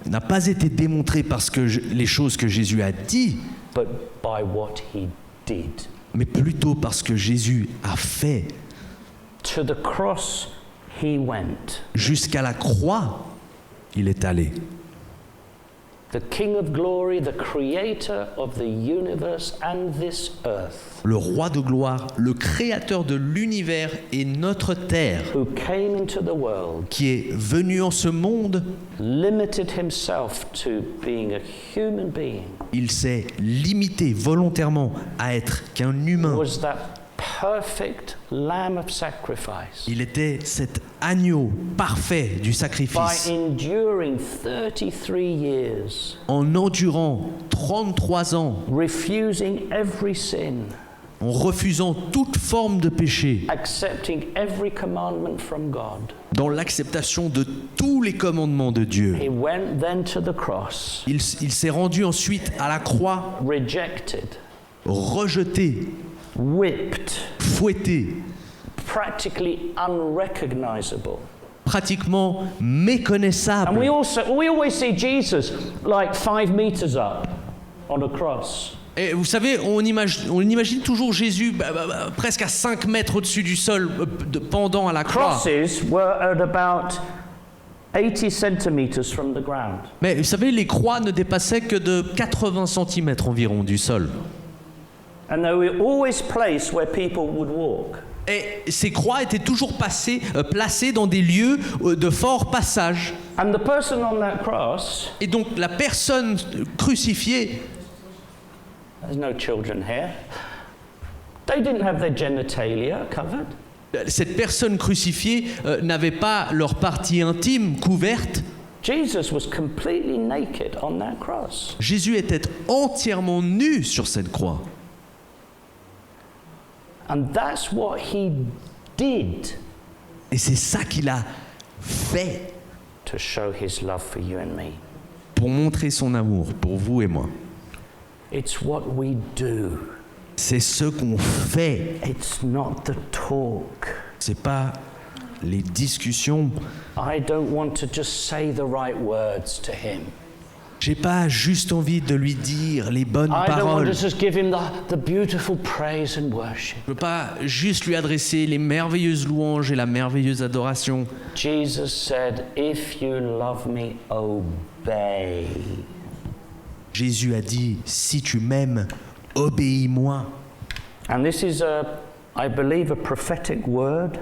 n'a pas été démontrée parce que les choses que Jésus a dit, but by what he did. mais plutôt parce que Jésus a fait. To the cross he went. Jusqu'à la croix, il est allé. The King of Glory, the creator of the universe and this earth, Le roi de gloire, le créateur de l'univers et notre terre, who came into the world, qui est venu en ce monde, limited himself to being a human being, il s'est limité volontairement à être qu'un humain. was that perfect lamb of sacrifice. Il était cet agneau parfait du By sacrifice. enduring 33 years, En endurant 33 ans, refusing every sin, en refusant toute forme de péché, accepting every commandment from God, dans l'acceptation de tous les commandements de Dieu. he went then to the cross, Il s'est rendu ensuite à la croix, rejected, rejeté, whipped, fouetté, practically unrecognizable. pratiquement And méconnaissable. we always see Jesus like 5 meters up on a cross. Et vous savez, on imagine toujours Jésus presque à 5 mètres au-dessus du sol, pendant à la croix. Crosses were at about 80 centimeters from the ground. Mais vous savez, les croix ne dépassaient que de 80 cm environ du sol. And they were always placed where people would walk. Et ces croix étaient toujours placées dans des lieux de fort passage. And the person on that cross, Et donc la personne crucifiée, there's no children here, they didn't have their genitalia covered. cette personne crucifiée n'avait pas leur partie intime couverte. Jesus was completely naked on that cross. Jésus était entièrement nu sur cette croix. And that's what he did Et c'est ça qu'il a fait to show his love for you and me. pour montrer son amour pour vous et moi. It's what we do. C'est ce qu'on fait. It's not the talk. C'est pas les discussions. I don't want to just say the right words to him. J'ai pas juste envie de lui dire les bonnes I don't want paroles. to just give him the beautiful praise and worship. Je veux pas juste lui adresser les merveilleuses louanges et la merveilleuse adoration. Jesus said, if you love me, obey. Jésus a dit, si tu m'aimes, obéis-moi. And this is, I believe, a prophetic word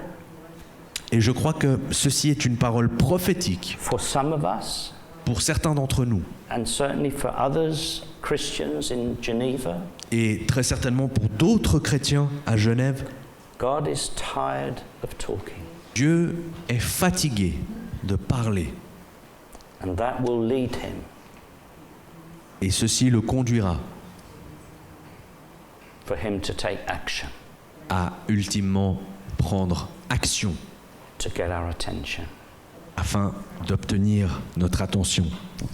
Et je crois que ceci est une parole prophétique for some of us, pour certains d'entre nous. and certainly for others, Christians in Geneva. Et très certainement pour d'autres chrétiens à Genève. God is tired of talking, Dieu est fatigué de parler. and that will lead him Et ceci le conduira for him to take action, à ultimement prendre action, to get our attention. afin d'obtenir notre attention.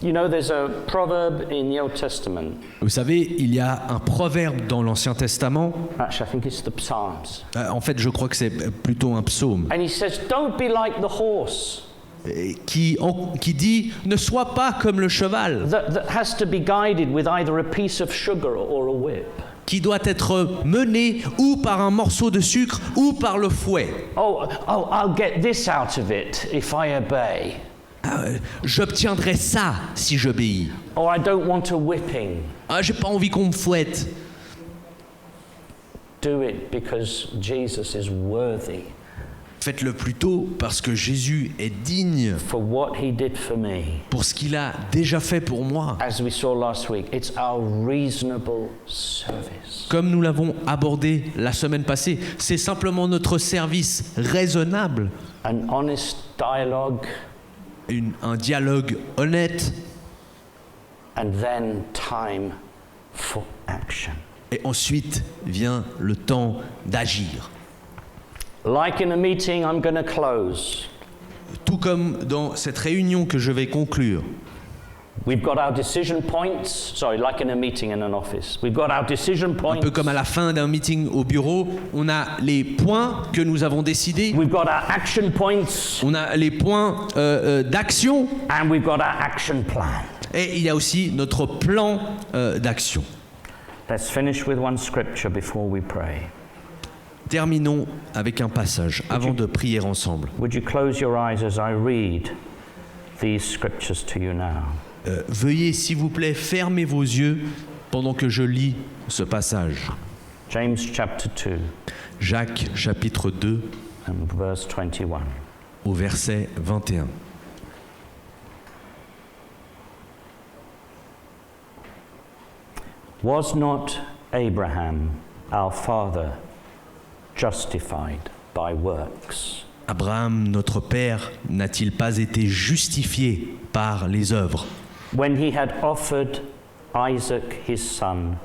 You know, there's a proverb in the Old Testament. Vous savez, il y a un proverbe dans l'Ancien Testament. Actually, I think it's the Psalms. En fait, je crois que c'est plutôt un psaume. And he says, don't be like the horse Qui dit « Ne sois pas comme le cheval, that has to be guided with either a piece of sugar or a whip. qui doit être mené ou par un morceau de sucre ou par le fouet. Oh, I'll get this out of it if I obey. J'obtiendrai ça si j'obéis. Or I don't want a whipping. J'ai pas envie qu'on me fouette. » Do it because Jesus is worthy Faites-le plutôt parce que Jésus est digne for what he did for me. pour ce qu'il a déjà fait pour moi. As we saw last week, it's our reasonable service. Comme nous l'avons abordé la semaine passée, c'est simplement notre service raisonnable, An honest dialogue, un dialogue honnête, and then time for action. et ensuite vient le temps d'agir. Like in a meeting, I'm going to close. Tout comme dans cette réunion que je vais conclure, We've got our decision points. Sorry, like in a meeting in an office. We've got our decision un points. peu comme à la fin d'un meeting au bureau, on a les points que nous avons décidés, We've got our action points, on a les points d'action, and we've got our action plan. et il y a aussi notre plan d'action. Let's finish with one scripture before we pray. Terminons avec un passage avant de prier ensemble. Would you close your eyes as I read these scriptures to you now? Veuillez, s'il vous plaît, fermer vos yeux pendant que je lis ce passage. James chapter 2 Jacques chapitre 2 and verse 21. au verset 21. Was not Abraham, our father, justified by works Abraham, notre père, n'a-t-il pas été justifié par les œuvres when he had offered Isaac his son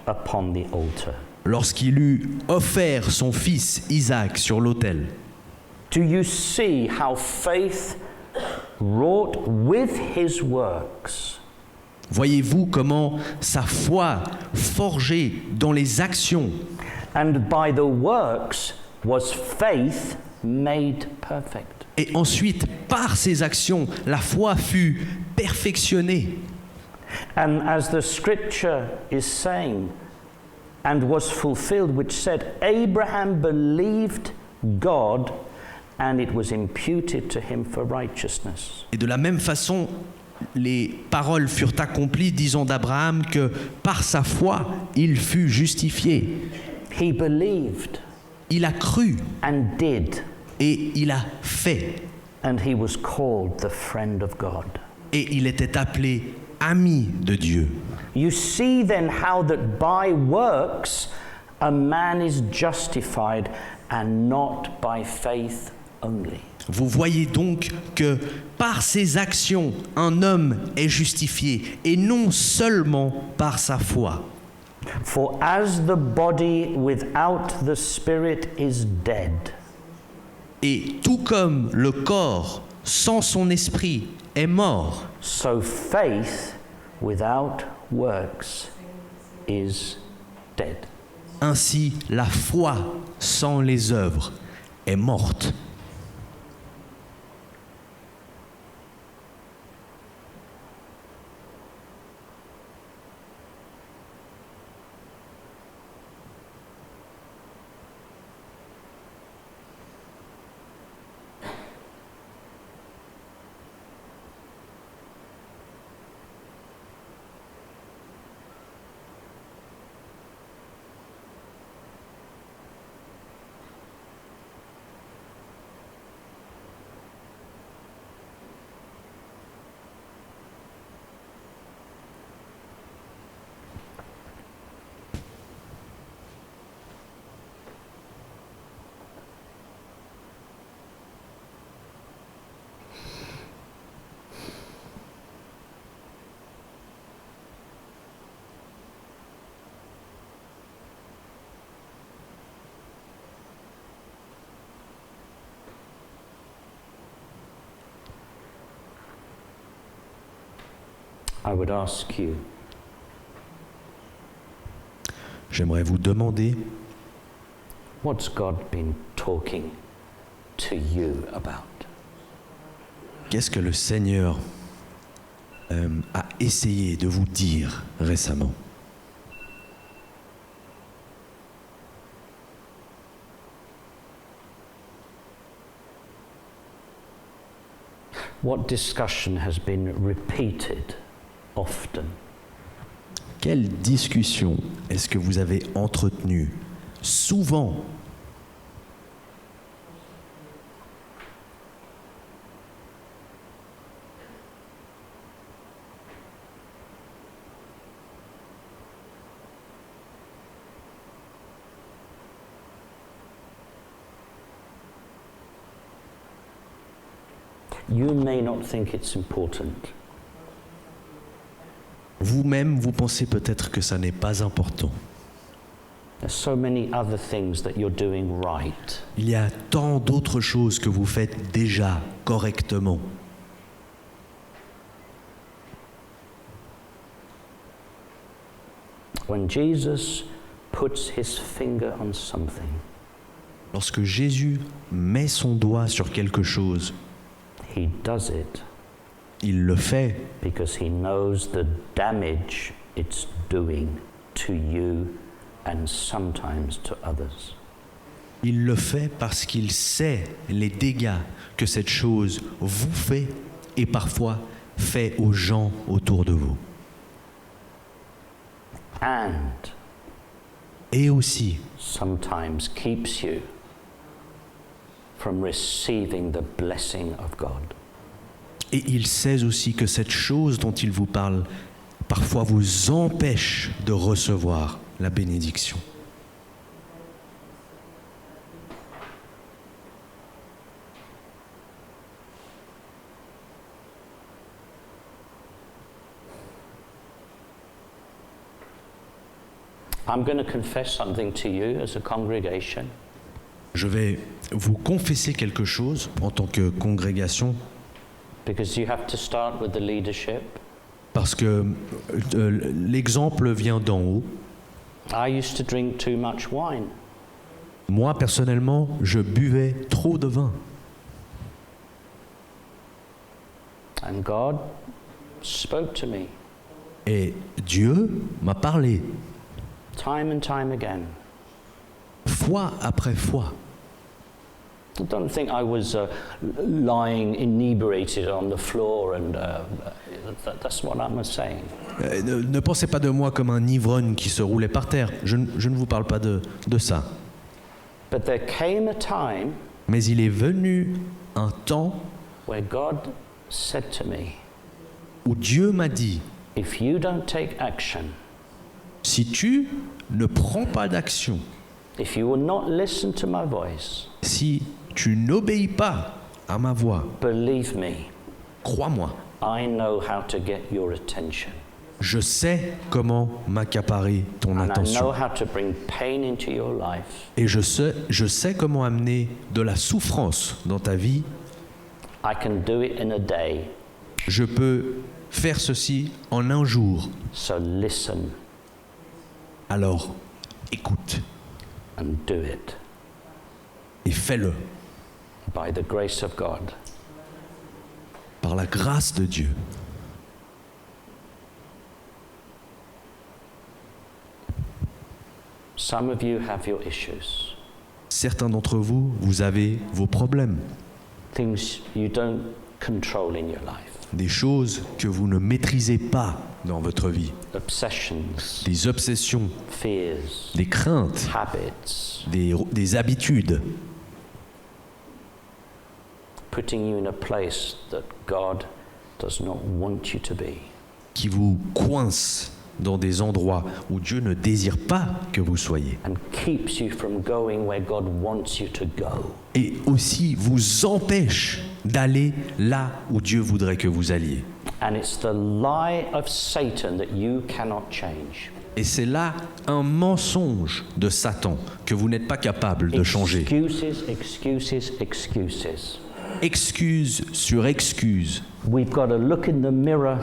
upon the altar? lorsqu'il eut offert son fils Isaac sur l'autel? Do you see how faith wrought with his works Voyez-vous comment sa foi forgée dans les actions and by the works was faith made perfect? et ensuite par ses actions la foi fut perfectionnée? And as the scripture is saying, and was fulfilled, which said, Abraham believed God, and it was imputed to him for righteousness. Et de la même façon, les paroles furent accomplies disant d'Abraham que par sa foi, il fut justifié. He believed Il a cru and did, et il a fait. and he was called the friend of God. Et il était appelé ami de Dieu. You see then how that by works a man is justified and not by faith only. Vous voyez donc que par ses actions, un homme est justifié et non seulement par sa foi. For as the body without the spirit is dead, Et tout comme le corps sans son esprit est mort, so faith without works is dead. ainsi la foi sans les œuvres est morte. I would ask you, J'aimerais vous demander, what's God been talking to you about? qu'est-ce que le Seigneur a essayé de vous dire récemment? What discussion has been repeated often? Quelle discussion est-ce que vous avez entretenue souvent? You may not think it's important, Vous-même, vous pensez peut-être que ça n'est pas important. there's so many other things that you're doing right. Il y a tant d'autres choses que vous faites déjà correctement. When Jesus puts his finger on something, Lorsque Jésus met son doigt sur quelque chose, he does it il le fait because he knows the damage it's doing to you and sometimes to others. Il le fait parce qu'il sait les dégâts que cette chose vous fait et parfois fait aux gens autour de vous. And Et aussi, sometimes keeps you from receiving the blessing of God. et il sait aussi que cette chose dont il vous parle parfois vous empêche de recevoir la bénédiction. I'm going to confess something to you as a congregation. Je vais vous confesser quelque chose en tant que congrégation Because you have to start with the leadership. parce que l'exemple vient d'en haut. I used to drink too much wine. Moi, personnellement, je buvais trop de vin. And God spoke to me Et Dieu m'a parlé, time and time again. fois après fois. Don't think I was lying inebriated on the floor, and that's what I'm saying. Ne pensez pas de moi comme un ivrogne qui se roulait par terre. Je ne vous parle pas de ça. But there came a time Mais il est venu un temps where God said to me, où Dieu m'a dit, if you don't take action, si tu ne prends pas d'action, if you will not listen to my voice, si tu n'obéis pas à ma voix, believe me, crois-moi, I know how to get your attention. je sais comment m'accaparer ton And I know attention. how to bring pain into your life. Et je sais comment amener de la souffrance dans ta vie. I can do it in a day. Je peux faire ceci en un jour. So listen Alors, écoute and do it et fais-le by the grace of God. par la grâce de Dieu. Some of you have your issues, Certains d'entre vous, vous avez vos problèmes, things you don't control in your life, des choses que vous ne maîtrisez pas dans votre vie, obsessions, des obsessions, fears, des craintes, habits, des habitudes putting you in a place that God does not want you to be. qui vous coincent dans des endroits où Dieu ne désire pas que vous soyez. And keeps you from going where God wants you to go. Et aussi vous empêche d'aller là où Dieu voudrait que vous alliez. And it's the lie of Satan that you cannot change. Et c'est là un mensonge de Satan que vous n'êtes pas capable de changer. Excuses, excuses, excuses. Excuse sur excuse. We've got to look in the mirror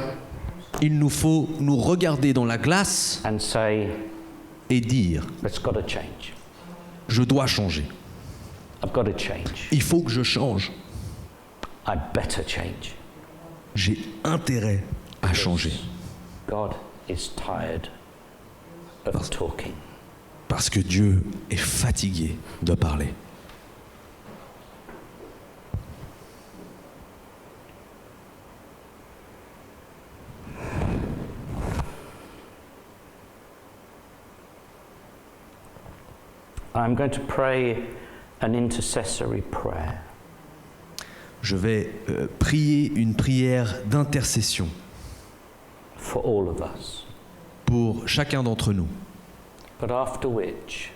Il nous faut nous regarder dans la glace and say, et dire it's got to change. je dois changer. I've got to change. Il faut que je change. I better change. J'ai intérêt à changer. God is tired of talking. Parce que Dieu est fatigué de parler. I'm going to pray an intercessory prayer. Je vais prier une prière d'intercession For all of us. pour chacun d'entre nous. But after which,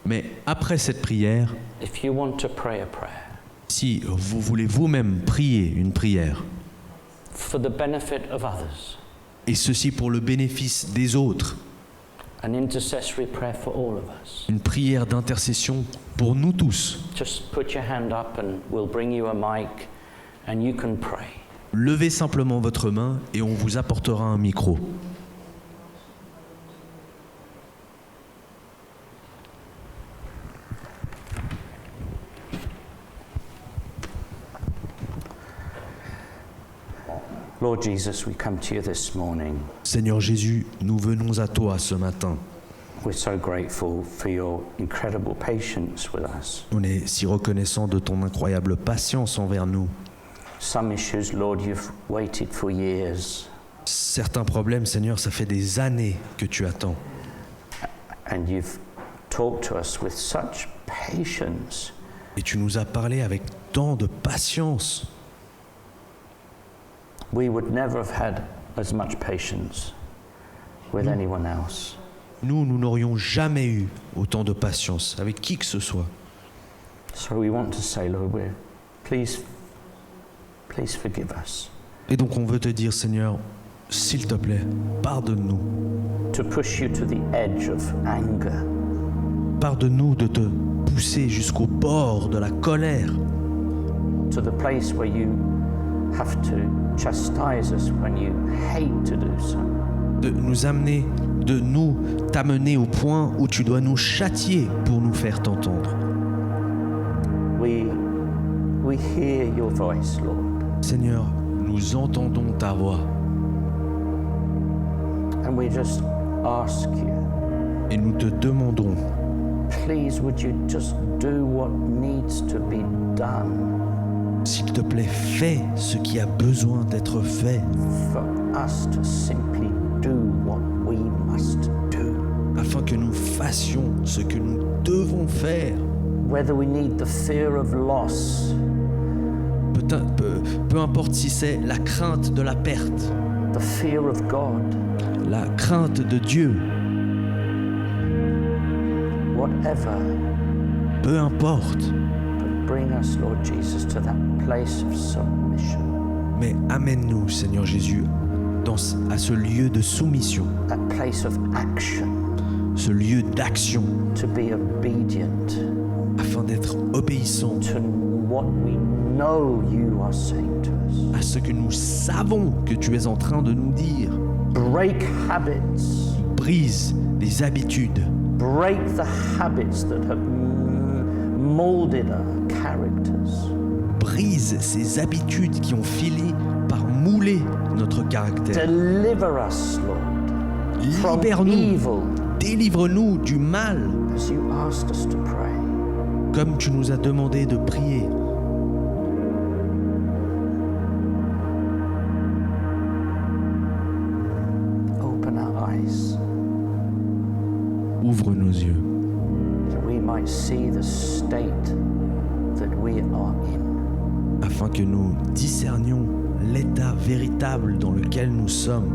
Mais après cette prière, if you want to pray a prayer si vous voulez vous-même prier une prière, for the benefit of others, et ceci pour le bénéfice des autres, an intercessory prayer for all of us, une prière d'intercession pour nous tous, just put your hand up and we'll bring you a mic and you can pray. levez simplement votre main et on vous apportera un micro. Lord Jesus, we come to you this morning. Seigneur Jésus, nous venons à toi ce matin. We're so grateful for your incredible patience with us. On est si reconnaissant de ton incroyable patience envers nous. Some issues, Lord, you've waited for years Certains problèmes, Seigneur, ça fait des années que tu attends. and you've talked to us with such patience. Et tu nous as parlé avec tant de patience. We would never have had as much patience with anyone else. Nous n'aurions jamais eu autant de patience avec qui que ce soit. So we want to say, Lord, please forgive us. Et donc on veut te dire, Seigneur, s'il te plaît, pardonne-nous. To push you to the edge of anger, Pardonne-nous de te pousser jusqu'au bord de la colère, to the place where you have to chastise us when you hate to do so. de nous t'amener au point où tu dois nous châtier pour nous faire t'entendre. We hear your voice, Lord. Seigneur, nous entendons ta voix And we just ask you, et nous te demandons, please would you just do what needs to be done s'il te plaît, fais ce qui a besoin d'être fait for us to simply do what we must do. afin que nous fassions ce que nous devons faire. Whether we need the fear of loss, Peu importe si c'est la crainte de la perte, the fear of God, la crainte de Dieu, whatever, peu importe, but bring us, Lord Jesus, to that place of submission, mais amène-nous, Seigneur Jésus, à ce lieu de soumission, that place of action, ce lieu d'action, to be obedient afin d'être obéissant to what we know you are saying to us. à ce que nous savons que tu es en train de nous dire. Break habits. Brise les habitudes, Break the habits that have molded our characters. brise ces habitudes qui ont fini par mouler notre caractère. Deliver us, Lord, from Libère-nous, evil, délivre-nous du mal, as you asked us to pray. comme tu nous as demandé de prier. Open our eyes Ouvre nos yeux, that we might see the state that we are in. afin que nous discernions l'état véritable dans lequel nous sommes.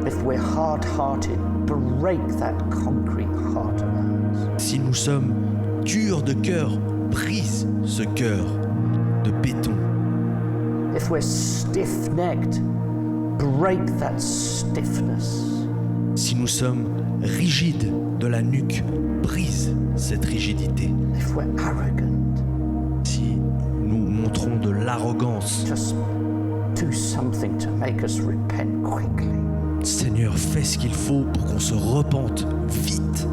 If we're hard-hearted, break that concrete heart of ours. Si nous sommes durs de cœur, brise ce cœur de béton. If we're stiff-necked, break that stiffness. Si nous sommes rigides de la nuque, brise cette rigidité. If we're arrogant, Si nous montrons de l'arrogance, just do something to make us repent quickly. Seigneur, fais ce qu'il faut pour qu'on se repente vite.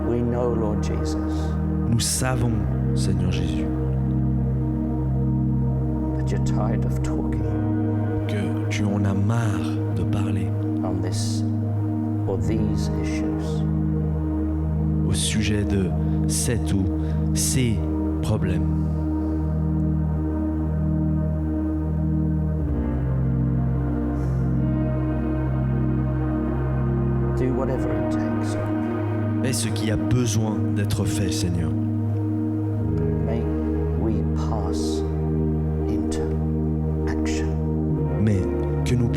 We know, Lord Jesus, Nous savons, Seigneur Jésus, that you're tired of talking que tu en as marre de parler on this or these issues. au sujet de cet ou ces problèmes. Do whatever it takes. Fais ce qui a besoin d'être fait, Seigneur. May we pass into action. Mais que nous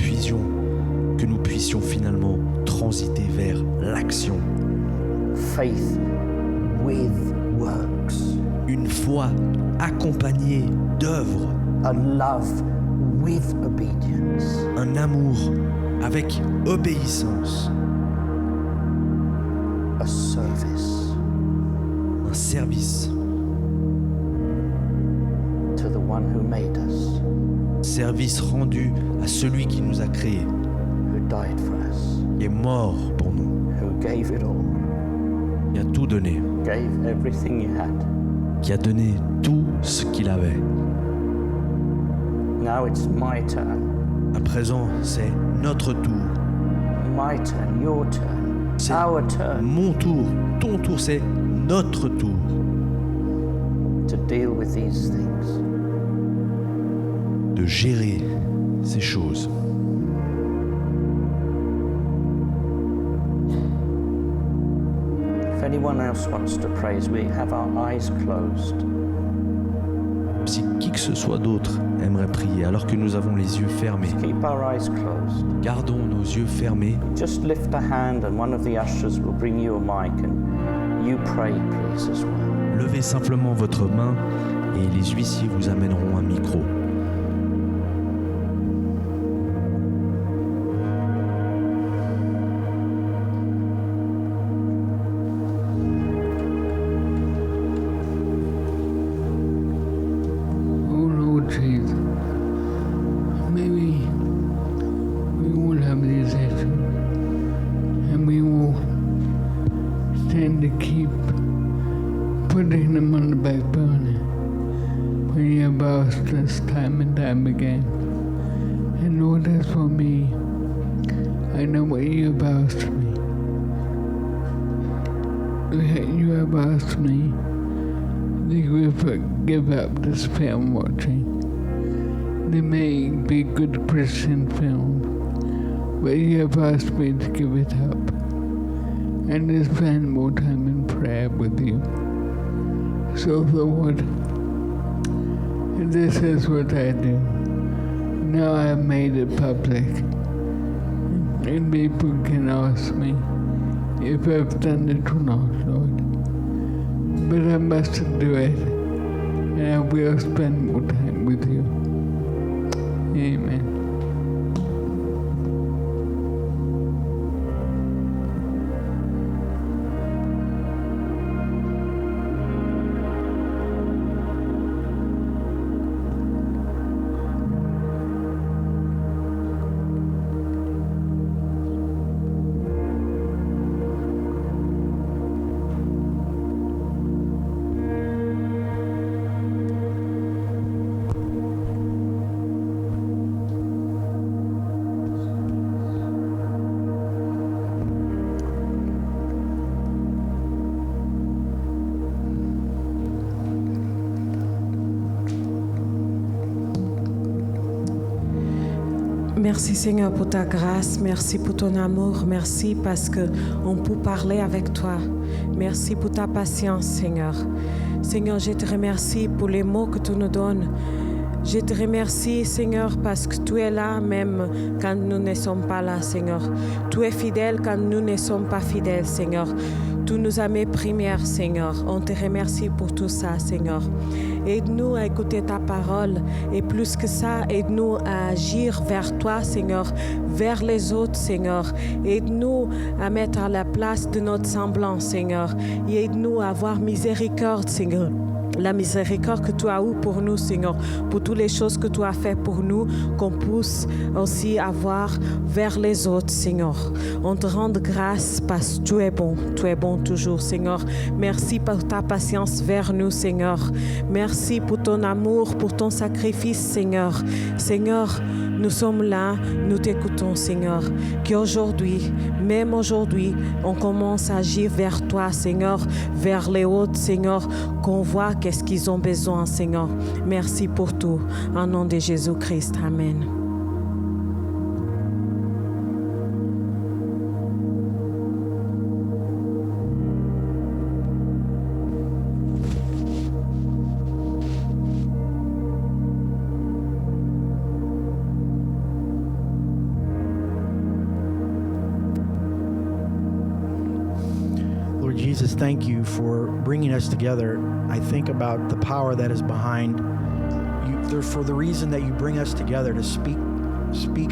puissions finalement transiter vers l'action. Faith with works. Une foi accompagnée d'œuvres, A love with obedience. un amour avec obéissance, A service un service, to the one who made us, service rendu à celui qui nous a créés, who died for us, qui est mort pour nous, who gave it all, qui a tout donné, gave everything he had. qui a donné tout ce qu'il avait. Now it's my turn, À présent, c'est notre tour, my turn, your turn, c'est our turn mon tour, ton tour, c'est notre tour to deal with these things. de gérer ces choses. If anyone else wants to pray as we have our eyes closed, Si qui que ce soit d'autre aimerait prier alors que nous avons les yeux fermés, keep our eyes closed. gardons nos yeux fermés. Just lift a hand and one of the ushers will bring you a mic and you pray please as well. Levez simplement votre main et les huissiers vous amèneront un micro. Oh Lord Jesus, maybe we all have these issues and we all tend to keep putting them on the back burner when you have asked us time and time again. And Lord, as for me, I know what you have asked me. You have asked me to give up this film watching. They may be good Christian films, but you have asked me to give it up and to spend more time in prayer with you. So Lord, this is what I do. Now I have made it public, and people can ask me if I've done it or not, Lord. But I must do it, and I will spend more time with you. Amen. Merci Seigneur pour ta grâce, merci pour ton amour, merci parce qu'on peut parler avec toi. Merci pour ta patience Seigneur. Seigneur, je te remercie pour les mots que tu nous donnes. Je te remercie Seigneur parce que tu es là même quand nous ne sommes pas là Seigneur. Tu es fidèle quand nous ne sommes pas fidèles Seigneur. Tu nous as mis première Seigneur. On te remercie pour tout ça Seigneur. Aide-nous à écouter ta parole et plus que ça, aide-nous à agir vers toi, Seigneur, vers les autres, Seigneur. Aide-nous à mettre à la place de notre semblant, Seigneur. Et aide-nous à avoir miséricorde, Seigneur. la miséricorde que tu as eue pour nous, Seigneur, pour toutes les choses que tu as fait pour nous, qu'on puisse aussi avoir vers les autres, Seigneur. On te rend grâce parce que tu es bon toujours, Seigneur. Merci pour ta patience vers nous, Seigneur. Merci pour ton amour, pour ton sacrifice, Seigneur. Seigneur, nous sommes là, nous t'écoutons, Seigneur. Qu'aujourd'hui, même aujourd'hui, on commence à agir vers toi, Seigneur, vers les autres, Seigneur, qu'on voit qu'est-ce qu'ils ont besoin, Seigneur. Merci pour tout. En nom de Jésus-Christ. Amen. Lord Jesus, thank you for bringing us together. I think about the power that is behind you, for the reason that you bring us together to speak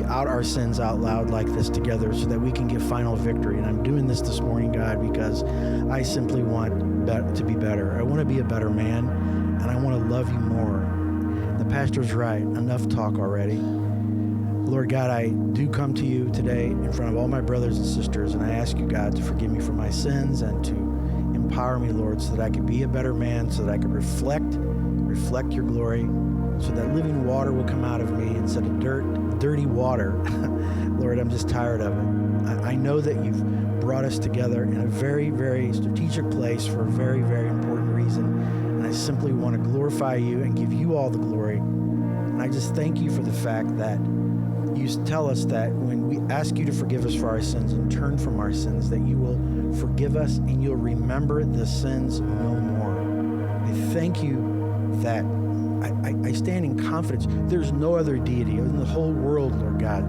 out our sins out loud like this together so that we can get final victory. And I'm doing this morning, God, because I simply want to be better. I want to be a better man, and I want to love you more. The pastor's right. Enough talk already. Lord God, I do come to you today in front of all my brothers and sisters, and I ask you, God, to forgive me for my sins and to empower me, Lord, so that I could be a better man, so that I could reflect your glory, so that living water will come out of me instead of dirty water. Lord, I'm just tired of it. I know that you've brought us together in a very, very strategic place for a very, very important reason, and I simply want to glorify you and give you all the glory. And I just thank you for the fact that you tell us that when we ask you to forgive us for our sins and turn from our sins, that you will forgive us and you'll remember the sins no more. I thank you that I stand in confidence. There's no other deity in the whole world, Lord God,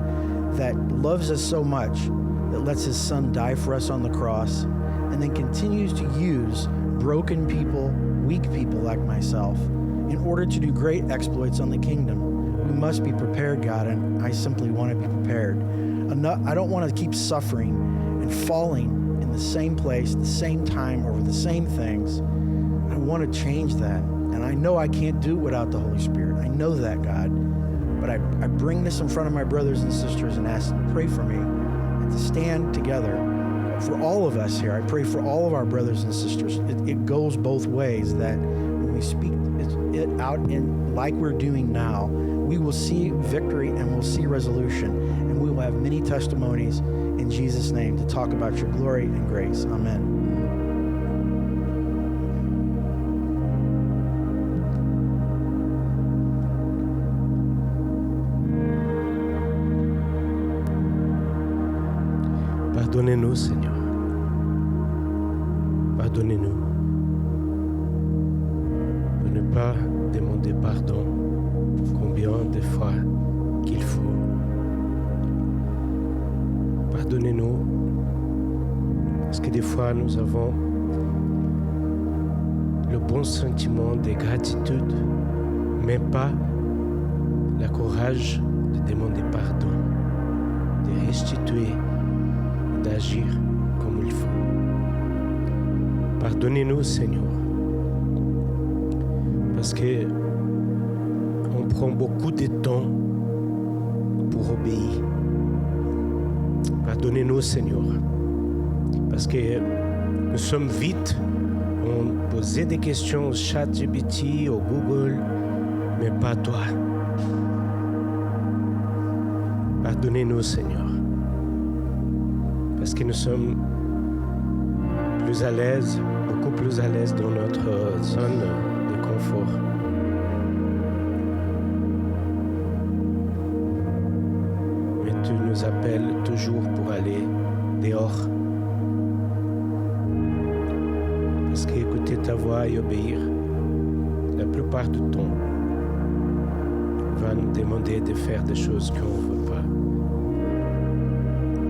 that loves us so much, that lets his son die for us on the cross, and then continues to use broken people, weak people like myself, in order to do great exploits on the kingdom. We must be prepared, God, and I simply want to be prepared. I don't want to keep suffering and falling in the same place, the same time, over the same things. I want to change that, and I know I can't do it without the Holy Spirit. I know that, God, but I bring this in front of my brothers and sisters and ask them to pray for me and to stand together for all of us here. I pray for all of our brothers and sisters. It goes both ways, that when we speak it out in like we're doing now, we will see victory and we'll see resolution, and we will have many testimonies in Jesus' name to talk about your glory and grace. Amen. Pardonnez-nous, Seigneur. Pardonnez-nous de ne pas demander pardon combien de fois qu'il faut. Pardonnez-nous parce que des fois nous avons le bon sentiment de gratitude, mais pas le courage de demander pardon, de restituer, d'agir comme il faut. Pardonnez-nous, Seigneur, parce que on prend beaucoup de temps pour obéir. Pardonnez-nous, Seigneur, parce que nous sommes vite, on posait des questions au ChatGPT, au Google, mais pas toi. Pardonnez-nous, Seigneur, parce que nous sommes plus à l'aise, beaucoup plus à l'aise dans notre zone de confort. Mais tu nous appelles toujours pour aller dehors. Parce qu'écouter ta voix et obéir, la plupart du temps, va nous demander de faire des choses qu'on ne veut pas.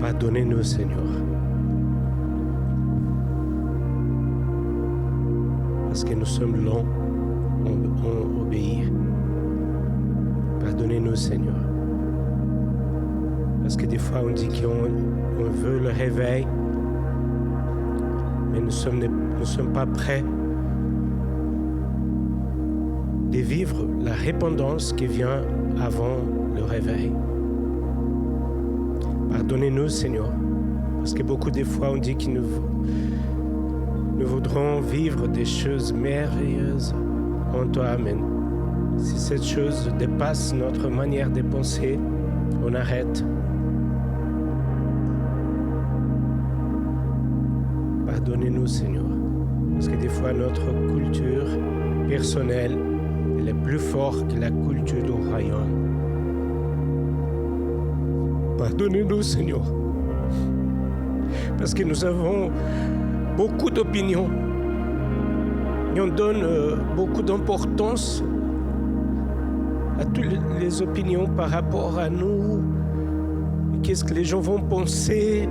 Pardonnez-nous, Seigneur. Parce que nous sommes lents à obéir. Pardonnez-nous, Seigneur. Parce que des fois, on dit qu'on veut le réveil, mais nous sommes pas prêts de vivre la repentance qui vient avant le réveil. Pardonnez-nous, Seigneur, parce que beaucoup de fois on dit que nous voudrons vivre des choses merveilleuses en toi, mais si cette chose dépasse notre manière de penser, on arrête. Pardonnez-nous, Seigneur, parce que des fois notre culture personnelle elle est plus forte que la culture du royaume. Pardonnez-nous, Seigneur, parce que nous avons beaucoup d'opinions et on donne beaucoup d'importance à toutes les opinions par rapport à nous. Qu'est-ce que les gens vont penser?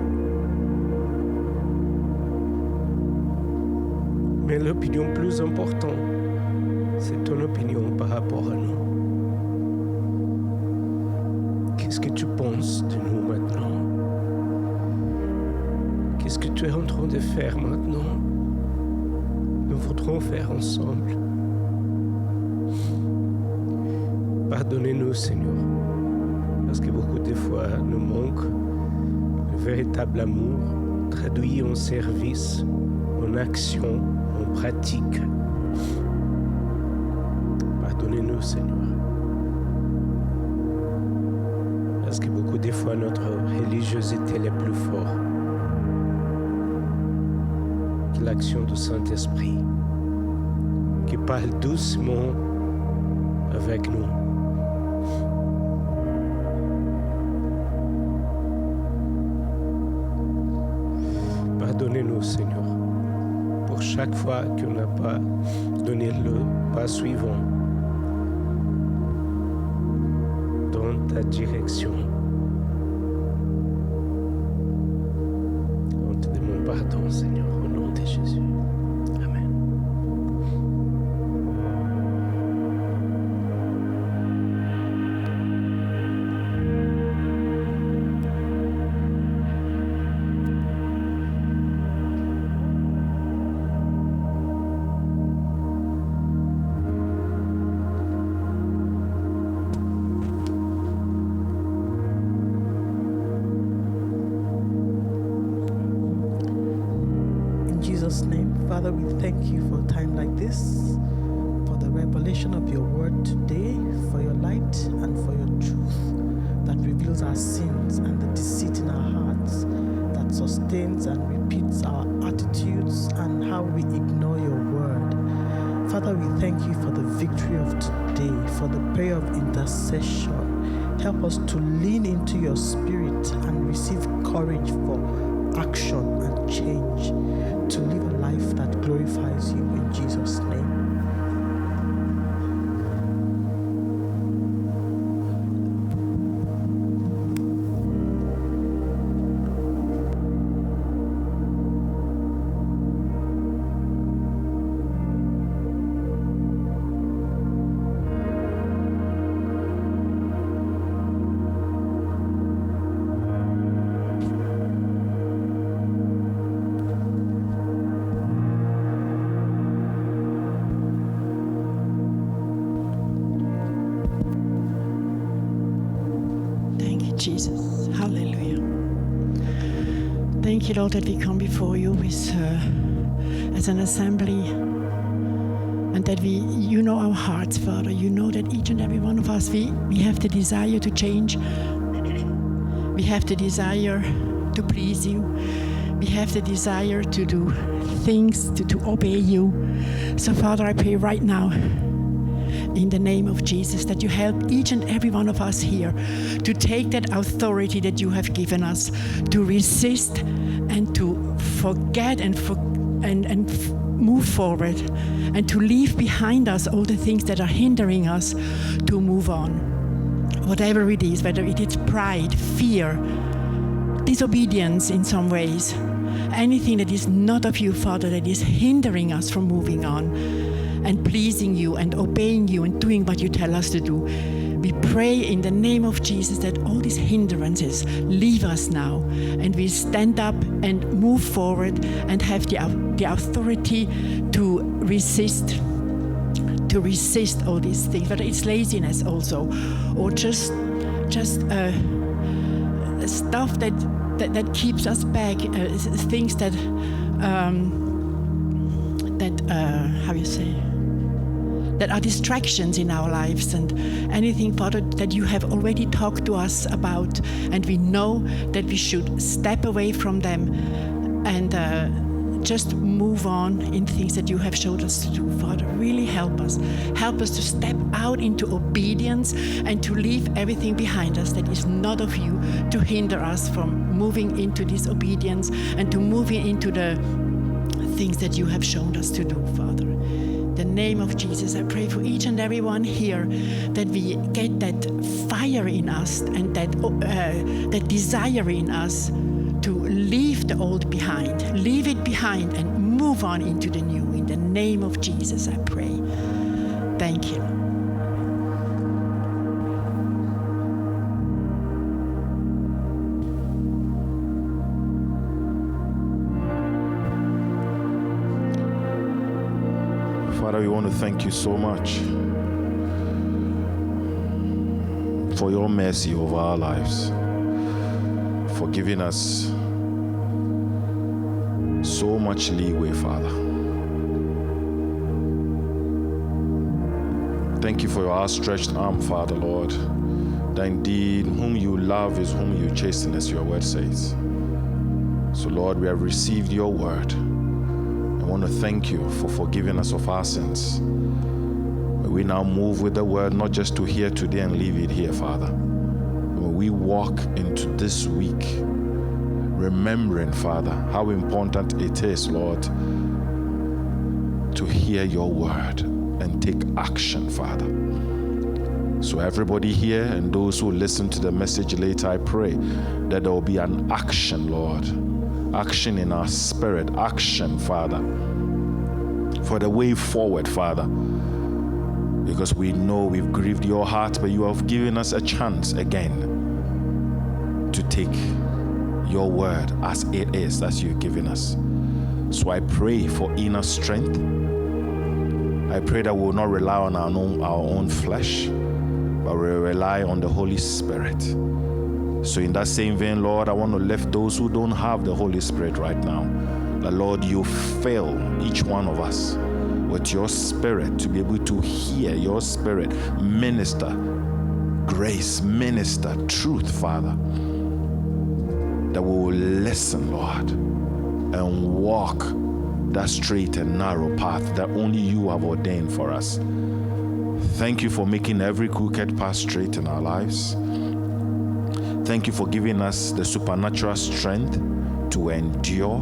Mais l'opinion plus importante, c'est ton opinion par rapport à nous. Qu'est-ce que tu penses de nous maintenant? Qu'est-ce que tu es en train de faire maintenant? Nous voudrons faire ensemble. Pardonnez-nous, Seigneur, parce que beaucoup de fois nous manque le véritable amour traduit en service, en action, en pratique. Pardonnez-nous, Seigneur, parce que beaucoup de fois notre religiosité est plus forte que l'action du Saint-Esprit, qui parle doucement avec nous. Pardonnez-nous, Seigneur, pour chaque fois qu'on n'a pas donné le pas suivant dans ta direction. On te demande pardon, Seigneur, au nom de Jésus. Amen. In Jesus' name, Father, we thank you for a time like this, for the revelation of your word today, for your light and for your truth that reveals our sins and the deceit in our hearts, that sustains and repeats our attitudes and how we ignore your word. Father, we thank you for the victory of today, for the prayer of intercession. Help us to lean into your spirit and receive courage for action and change, to live a life that glorifies you in Jesus' name. Thank you, Jesus. Hallelujah. Thank you, Lord, that we come before you with, as an assembly, and that you know our hearts, Father. You know that each and every one of us, we have the desire to change. We have the desire to please you. We have the desire to do things, to obey you. So, Father, I pray right now, in the name of Jesus, that you help each and every one of us here to take that authority that you have given us, to resist and to forget and move forward, and to leave behind us all the things that are hindering us to move on. Whatever it is, whether it is pride, fear, disobedience in some ways, anything that is not of you, Father, that is hindering us from moving on and pleasing you and obeying you and doing what you tell us to do. We pray in the name of Jesus that all these hindrances leave us now, and we stand up and move forward and have the authority to resist, to resist all these things, whether it's laziness also, or just stuff that keeps us back, things that how you say, that are distractions in our lives, and anything, Father, that you have already talked to us about, and we know that we should step away from them and just move on in things that you have showed us to do. Father, really help us to step out into obedience and to leave everything behind us that is not of you, to hinder us from moving into this obedience and to moving into the things that you have shown us to do, Father. In the name of Jesus, I pray for each and every one here that we get that fire in us and that desire in us to leave the old behind, leave it behind and move on into the new. In the name of Jesus, I pray. Thank you. Father, we want to thank you so much for your mercy over our lives, for giving us so much leeway, Father. Thank you for your outstretched arm, Father, Lord, that indeed whom you love is whom you chasten, as your word says. So, Lord, we have received your word. I want to thank you for forgiving us of our sins. We now move with the word, not just to hear today and leave it here, Father. When we walk into this week, remembering, Father, how important it is, Lord, to hear your word and take action, Father. So everybody here and those who listen to the message later, I pray that there will be an action, Lord. Action in our spirit, action, Father, for the way forward, Father, because we know we've grieved your heart, but you have given us a chance again to take your word as it is, as you've given us. So I pray for inner strength. I pray that we will not rely on our own flesh, but we will rely on the Holy Spirit. So in that same vein, Lord, I want to lift those who don't have the Holy Spirit right now. That, Lord, you fill each one of us with your Spirit to be able to hear your Spirit minister grace, minister truth, Father. That we will listen, Lord, and walk that straight and narrow path that only you have ordained for us. Thank you for making every crooked path straight in our lives. Thank you for giving us the supernatural strength to endure.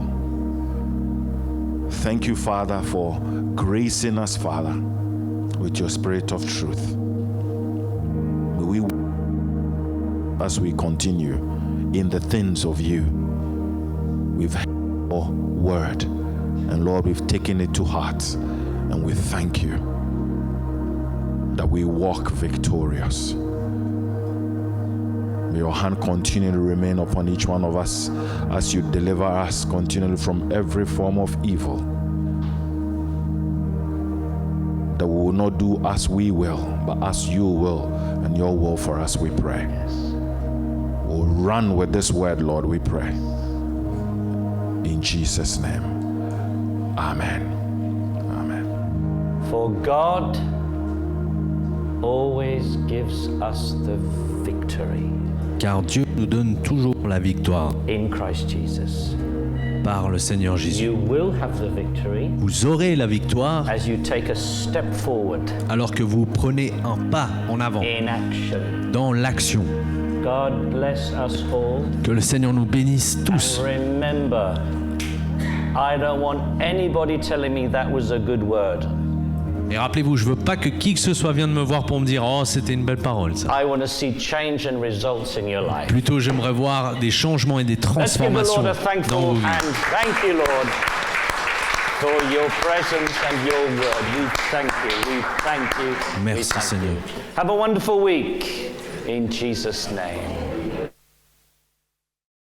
Thank you, Father, for gracing us, Father, with your Spirit of truth. May we, as we continue in the things of you, we've heard your word, and Lord, we've taken it to heart, and we thank you that we walk victorious. May your hand continue to remain upon each one of us as you deliver us continually from every form of evil. That we will not do as we will, but as you will, and your will for us, we pray. We'll run with this word, Lord, we pray. In Jesus' name. Amen. Amen. For God always gives us the victory. Car Dieu nous donne toujours la victoire In Christ Jesus. par le Seigneur Jésus. You will have the victory Vous aurez la victoire as you take a step forward alors que vous prenez un pas en avant in action. dans l'action. God bless us all. Que le Seigneur nous bénisse tous. And remember, I don't want anybody telling me that was a good word. Et rappelez-vous, je veux pas que qui que ce soit vienne me voir pour me dire « Oh, c'était une belle parole, ça. I want to see change and results in your » life. Plutôt, j'aimerais voir des changements et des Let's give the transformations Lord a dans thankful vos vies. hand. Thank you, Lord, for your presence and your word. We thank you. We thank you. Merci, we thank Seigneur. you. Have a wonderful week in Jesus' name.